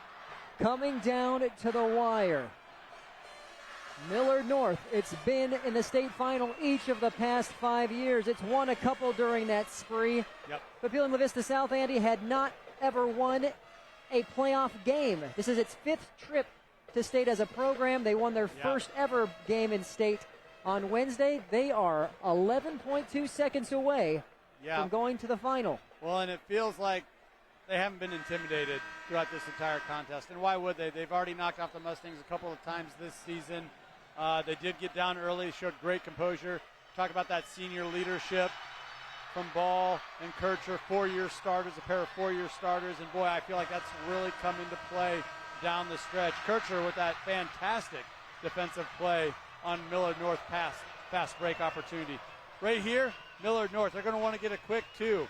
coming down to the wire. Millard North, it's been in the state final each of the past 5 years. It's won a couple during that spree. Yep. Papillion LaVista South, Andy, had not ever won a playoff game. This is its 5th trip to state as a program. They won their first ever game in state on Wednesday. They are 11.2 seconds away from going to the final. Well, and it feels like they haven't been intimidated throughout this entire contest. And why would they? They've already knocked off the Mustangs a couple of times this season. They did get down early, showed great composure. Talk about that senior leadership from Ball and Kircher, 4-year starters, a pair of 4-year starters. And boy, I feel like that's really come into play down the stretch. Kircher with that fantastic defensive play on Millard North fast break opportunity. Right here, Millard North, they're going to want to get a quick 2.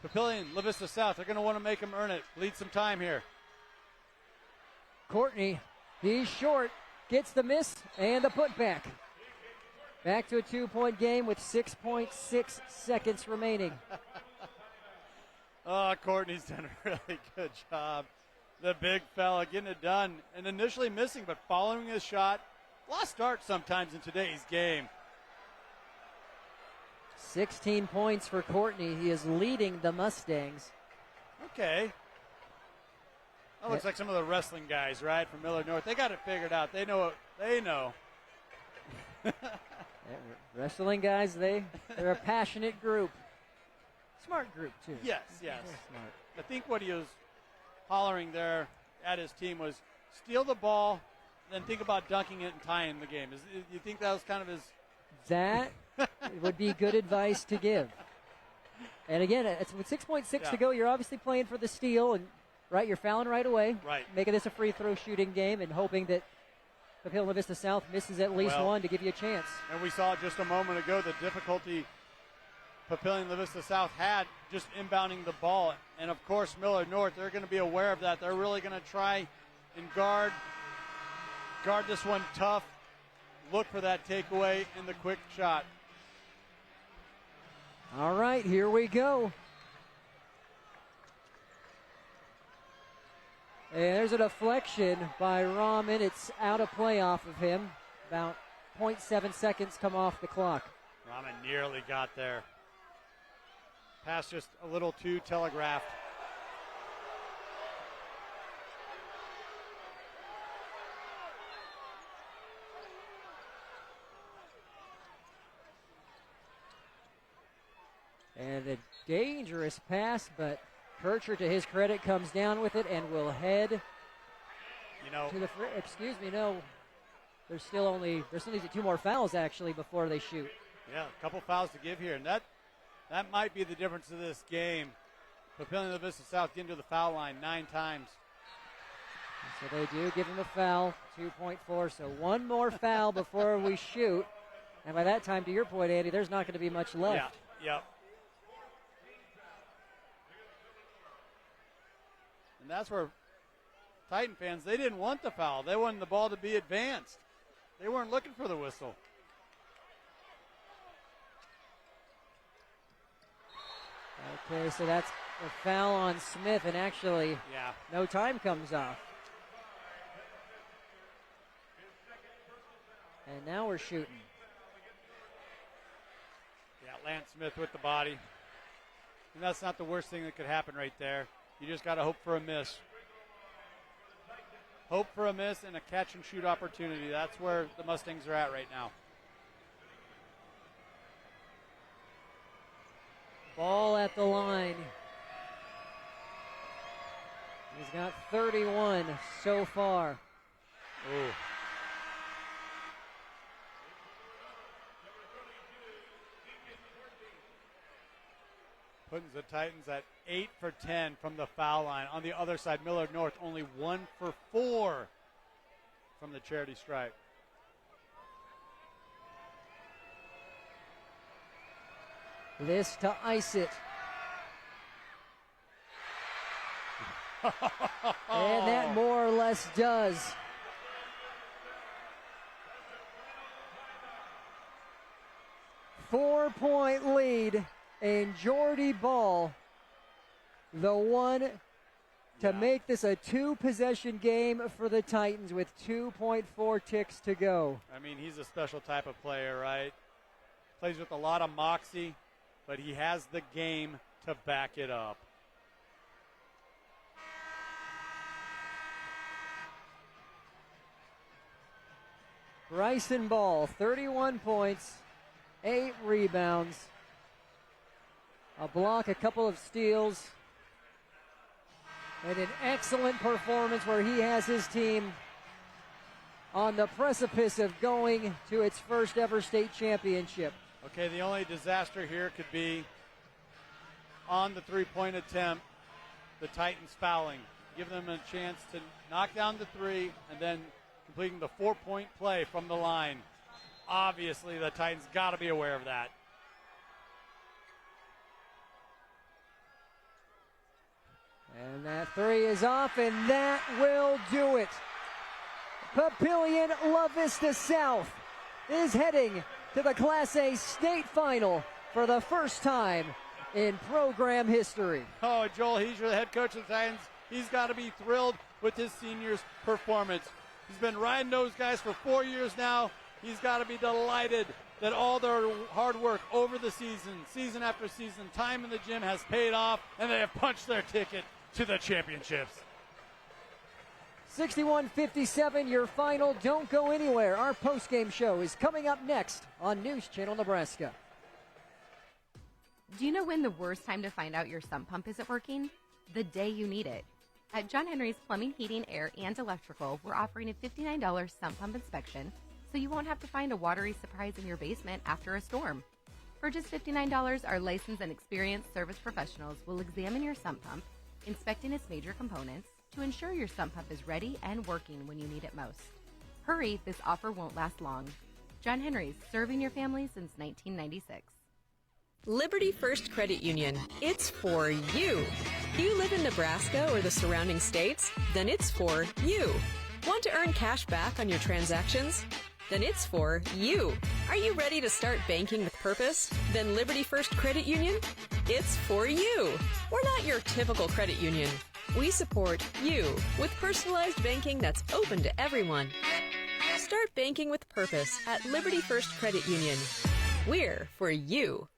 Papillion, LaVista South, they're going to want to make them earn it. Bleed some time here. Courtney, he's short, gets the miss and the putback. Back to a 2-point game with 6.6 seconds remaining. Courtney's done a really good job. The big fella getting it done and initially missing, but following his shot. Lost start sometimes in today's game. 16 points for Courtney. He is leading the Mustangs. Okay. That looks like some of the wrestling guys, right, from Millard North. They got it figured out. They know. Wrestling guys, they're a passionate group. Smart group, too. Yes. Very smart. I think what he was hollering there at his team was steal the ball, then think about dunking it and tying the game. You think that was kind of his? That would be good advice to give. And again, it's with 6.6 to go. You're obviously playing for the steal, and right, you're fouling right away. Right. Making this a free throw shooting game and hoping that Papillion LaVista South misses at least one to give you a chance. And we saw just a moment ago the difficulty Papillion LaVista South had just inbounding the ball. And of course, Millard North, they're going to be aware of that. They're really going to try and guard this one tough. Look for that takeaway in the quick shot. All right, here we go. And there's a deflection by Rahman. It's out of play off of him. About 0.7 seconds come off the clock. Rahman nearly got there. Pass just a little too telegraphed. And a dangerous pass, but Kircher, to his credit, comes down with it and will head to the excuse me, no. There still needs two more fouls, actually, before they shoot. Yeah, a couple fouls to give here, and that might be the difference of this game. Papillion LaVista South getting to the foul line 9 times. So they do give him a foul, 2.4. So one more foul before we shoot. And by that time, to your point, Andy, there's not going to be much left. Yeah. And that's where Titan fans, they didn't want the foul. They wanted the ball to be advanced. They weren't looking for the whistle. Okay, so that's a foul on Smith, and actually no time comes off. And now we're shooting. Yeah, Lance Smith with the body. And that's not the worst thing that could happen right there. You just got to hope for a miss. Hope for a miss and a catch and shoot opportunity. That's where the Mustangs are at right now. Ball at the line. He's got 31 so far. Ooh. Putting the Titans at 8 for 10 from the foul line. On the other side, Millard North only 1 for 4 from the charity stripe. This to ice it. And that more or less does. Four-point lead, and Jordy Ball, the one to make this a 2-possession game for the Titans with 2.4 ticks to go. I mean, he's a special type of player, right? Plays with a lot of moxie, but he has the game to back it up. Bryson Ball, 31 points, 8 rebounds, a block, a couple of steals, and an excellent performance where he has his team on the precipice of going to its first ever state championship. Okay, the only disaster here could be on the three-point attempt, the Titans fouling. Give them a chance to knock down the three and then completing the 4-point play from the line. Obviously, the Titans got to be aware of that. And that three is off, and that will do it. Papillion LaVista South is heading to the Class A state final for the first time in program history. Oh, Joel, he's the head coach of the Titans. He's got to be thrilled with his seniors' performance. He's been riding those guys for 4 years now. He's got to be delighted that all their hard work over the season after season, time in the gym has paid off, and they have punched their ticket to the championships. 61-57, your final. Don't go anywhere. Our postgame show is coming up next on News Channel Nebraska. Do you know when the worst time to find out your sump pump isn't working? The day you need it. At John Henry's Plumbing, Heating, Air, and Electrical, we're offering a $59 sump pump inspection, so you won't have to find a watery surprise in your basement after a storm. For just $59, our licensed and experienced service professionals will examine your sump pump, inspecting its major components, to ensure your sump pump is ready and working when you need it most. Hurry, this offer won't last long. John Henry's, serving your family since 1996. Liberty First Credit Union. It's for you. Do you live in Nebraska or the surrounding states? Then it's for you. Want to earn cash back on your transactions? Then it's for you. Are you ready to start banking with purpose? Then Liberty First Credit Union? It's for you. We're not your typical credit union. We support you with personalized banking that's open to everyone. Start banking with purpose at Liberty First Credit Union. We're for you.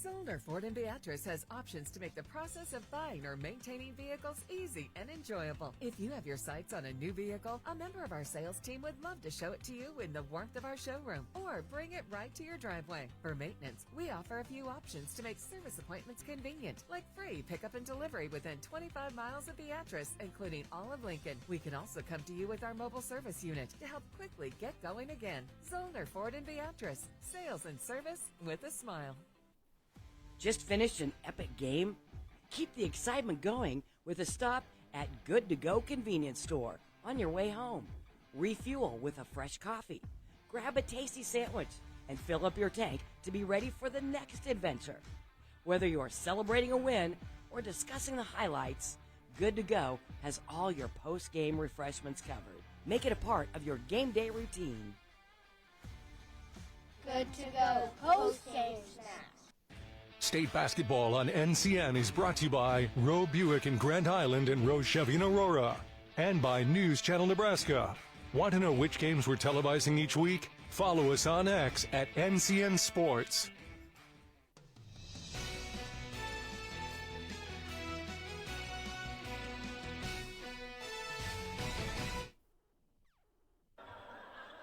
Zollner Ford in Beatrice has options to make the process of buying or maintaining vehicles easy and enjoyable. If you have your sights on a new vehicle, a member of our sales team would love to show it to you in the warmth of our showroom or bring it right to your driveway. For maintenance, we offer a few options to make service appointments convenient, like free pickup and delivery within 25 miles of Beatrice, including all of Lincoln. We can also come to you with our mobile service unit to help quickly get going again. Zollner Ford in Beatrice. Sales and service with a smile. Just finished an epic game? Keep the excitement going with a stop at Good to Go convenience store on your way home. Refuel with a fresh coffee. Grab a tasty sandwich and fill up your tank to be ready for the next adventure. Whether you're celebrating a win or discussing the highlights, Good to Go has all your post-game refreshments covered. Make it a part of your game day routine. Good to Go post-game snacks. State basketball on NCN is brought to you by Roe Buick in Grand Island and Roe Chevy in Aurora. And by News Channel Nebraska. Want to know which games we're televising each week? Follow us on X at NCN Sports.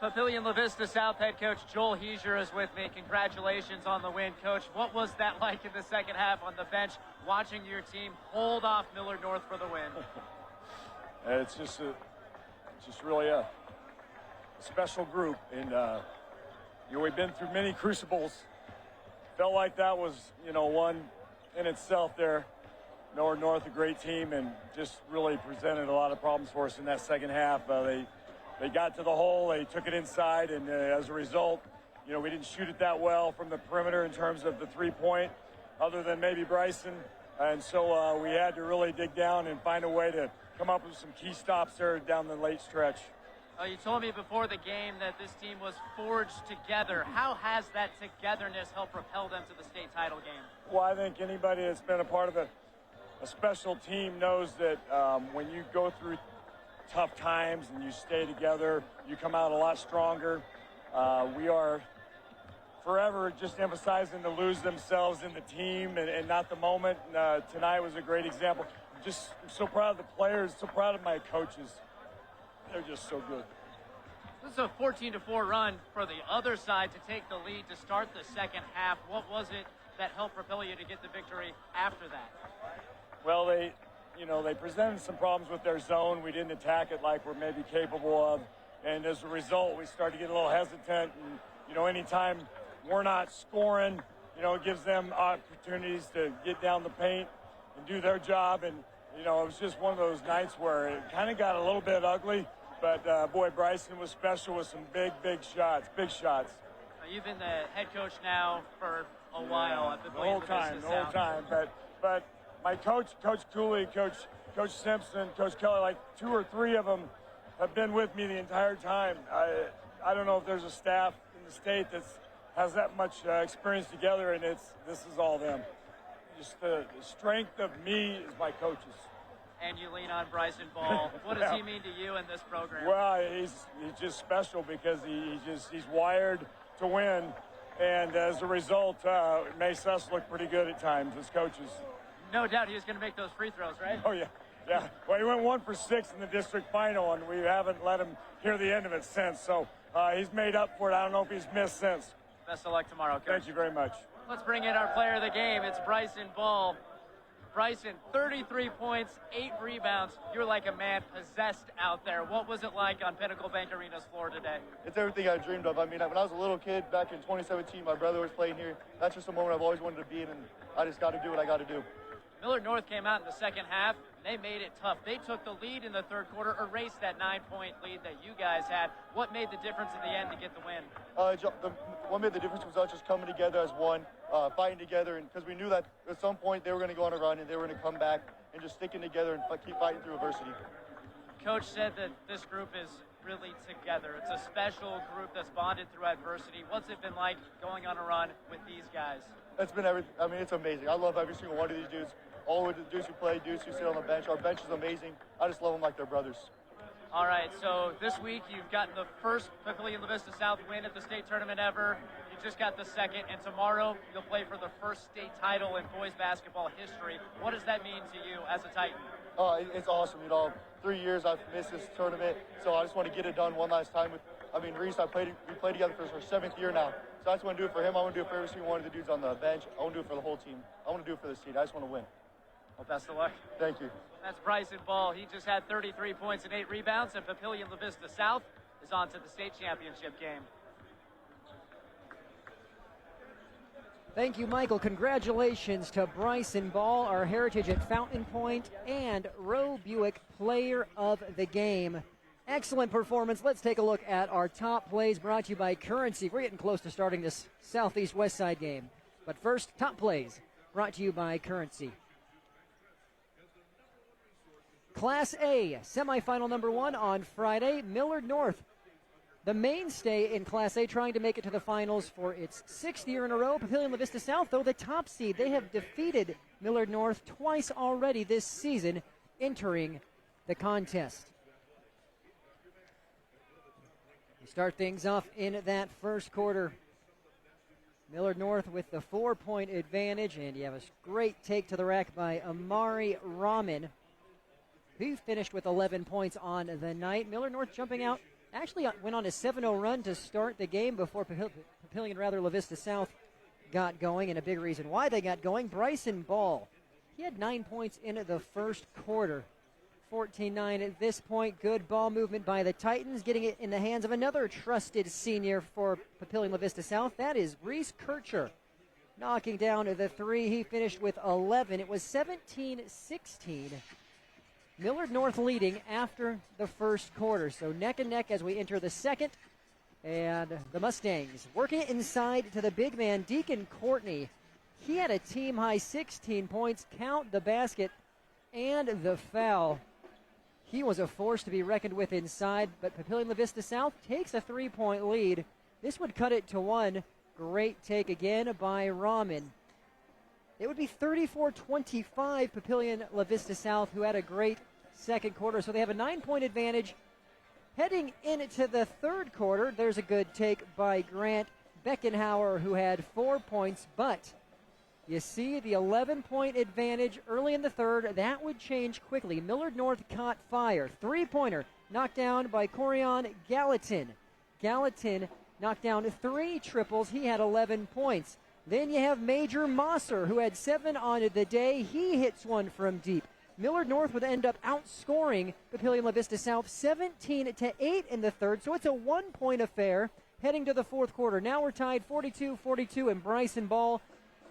Papillion LaVista South head coach Joel Heiser is with me. Congratulations on the win, Coach. What was that like in the second half on the bench, watching your team hold off Millard North for the win? It's just really a special group, and we've been through many crucibles. Felt like that was one in itself there. Millard North, a great team, and just really presented a lot of problems for us in that second half. They got to the hole, they took it inside, and as a result, we didn't shoot it that well from the perimeter in terms of the three-point, other than maybe Bryson. And so we had to really dig down and find a way to come up with some key stops there down the late stretch. You told me before the game that this team was forged together. How has that togetherness helped propel them to the state title game? Well, I think anybody that's been a part of a special team knows that when you go through tough times and you stay together, you come out a lot stronger. We are forever just emphasizing to lose themselves in the team and not the moment. Tonight was a great example. I'm so proud of the players, so proud of my coaches. They're just so good. This is a 14-4 run for the other side to take the lead to start the second half. What was it that helped propel you to get the victory after that? Well, they presented some problems with their zone. We didn't attack it like we're maybe capable of. And as a result, we started to get a little hesitant. And, anytime we're not scoring, it gives them opportunities to get down the paint and do their job. And, it was just one of those nights where it kind of got a little bit ugly. But, boy, Bryson was special with some big shots, big shots. You've been the head coach now for a while at the whole time. But my coach, Coach Cooley, Coach Simpson, Coach Kelly, like 2 or 3 of them have been with me the entire time. I don't know if there's a staff in the state that has that much experience together, and this is all them. Just the strength of me is my coaches. And you lean on Bryson Ball. What does he mean to you in this program? Well, he's just special because he's wired to win, and as a result, it makes us look pretty good at times as coaches. No doubt he was going to make those free throws, right? Oh, yeah. Well, he went 1 for 6 in the district final, and we haven't let him hear the end of it since. So he's made up for it. I don't know if he's missed since. Best of luck tomorrow, Coach. Thank you very much. Let's bring in our player of the game. It's Bryson Ball. Bryson, 33 points, 8 rebounds. You're like a man possessed out there. What was it like on Pinnacle Bank Arena's floor today? It's everything I dreamed of. I mean, when I was a little kid back in 2017, my brother was playing here. That's just a moment I've always wanted to be in, and I just got to do what I got to do. Millard North came out in the second half. They made it tough. They took the lead in the third quarter, erased that 9-point lead that you guys had. What made the difference in the end to get the win? What made the difference was us just coming together as one, fighting together, and because we knew that at some point they were going to go on a run and they were going to come back, and just sticking together and keep fighting through adversity. Coach said that this group is really together. It's a special group that's bonded through adversity. What's it been like going on a run with these guys? It's been everything. I mean, it's amazing. I love every single one of these dudes. All of the dudes who play, dudes who sit on the bench. Our bench is amazing. I just love them like they're brothers. All right, so this week you've gotten the first Papillion LaVista South win at the state tournament ever. You just got the second, and tomorrow you'll play for the first state title in boys basketball history. What does that mean to you as a Titan? It's awesome. 3 years I've missed this tournament, so I just want to get it done one last time. Reese, we played together for our 7th year now. So I just want to do it for him. I want to do it for every single one of the dudes on the bench. I want to do it for the whole team. I want to do it for the seed. I just want to win. Well, best of luck. Thank you. That's Bryson Ball. He just had 33 points and 8 rebounds, and Papillion LaVista South is on to the state championship game. Thank you, Michael. Congratulations to Bryson Ball, our Heritage at Fountain Point, and Roe Buick Player of the Game. Excellent performance. Let's take a look at our top plays brought to you by Currency. We're getting close to starting this Southeast-West Side game. But first, top plays brought to you by Currency. Class A, semifinal number 1 on Friday. Millard North, the mainstay in Class A, trying to make it to the finals for its 6th year in a row. Papillion LaVista South, though, the top seed. They have defeated Millard North twice already this season, entering the contest. We start things off in that first quarter. Millard North with the 4-point advantage, and you have a great take to the rack by Amari Rahman. He finished with 11 points on the night. Millard North jumping out, actually went on a 7-0 run to start the game before LaVista South got going, and a big reason why they got going. Bryson Ball, he had 9 points in the first quarter. 14-9 at this point. Good ball movement by the Titans, getting it in the hands of another trusted senior for Papillion LaVista South. That is Reese Kircher, knocking down the 3. He finished with 11. It was 17-16. Millard North leading after the first quarter. So neck and neck as we enter the second. And the Mustangs working it inside to the big man, Deacon Courtney. He had a team-high 16 points. Count the basket and the foul. He was a force to be reckoned with inside, but Papillion LaVista South takes a 3-point lead. This would cut it to 1. Great take again by Rahman. It would be 34-25 Papillion LaVista South, who had a great second quarter. So they have a 9-point advantage. Heading into the third quarter, there's a good take by Grant Beckenhauer, who had 4 points, but you see the 11-point advantage early in the third. That would change quickly. Millard North caught fire. 3-pointer knocked down by Corian Gallatin. Gallatin knocked down 3 triples. He had 11 points. Then you have Major Mosser, who had 7 on the day. He hits one from deep. Millard North would end up outscoring Papillion LaVista South 17-8 in the third. So it's a 1-point affair heading to the fourth quarter. Now we're tied 42-42, and Bryson Ball,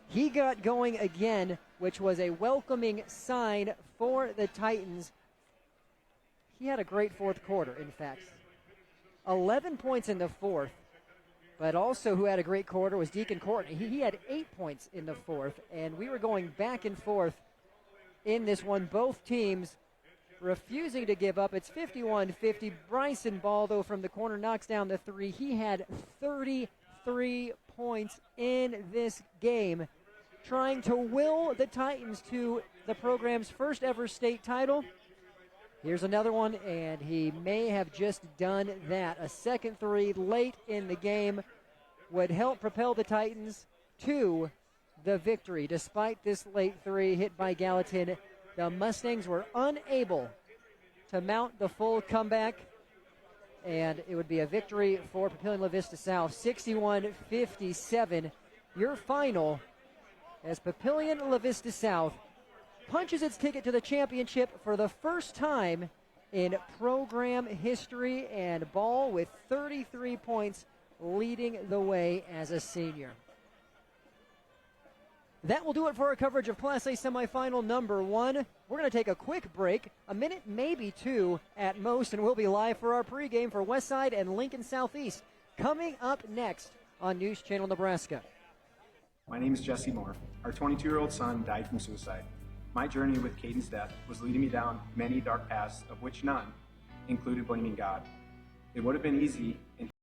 he got going again, which was a welcoming sign for the Titans. He had a great fourth quarter, in fact. 11 points in the fourth, but also who had a great quarter was Deacon Courtney. He had 8 points in the fourth, and we were going back and forth in this one. Both teams refusing to give up. It's 51-50. Bryson Ball, though, from the corner knocks down the 3. He had 33 points in this game, trying to will the Titans to the program's first ever state title. Here's another one, and he may have just done that. A second 3 late in the game would help propel the Titans to the victory. Despite this late 3 hit by Gallatin, the Mustangs were unable to mount the full comeback, and it would be a victory for Papillion LaVista South, 61-57. your final as Papillion LaVista South punches its ticket to the championship for the first time in program history, and Ball with 33 points leading the way as a senior. That will do it for our coverage of Class A semifinal number 1. We're going to take a quick break, a minute, maybe 2 at most, and we'll be live for our pregame for Westside and Lincoln Southeast coming up next on News Channel Nebraska. My name is Jesse Moore. Our 22-year-old son died from suicide. My journey with Caden's death was leading me down many dark paths, of which none included blaming God. It would have been easy and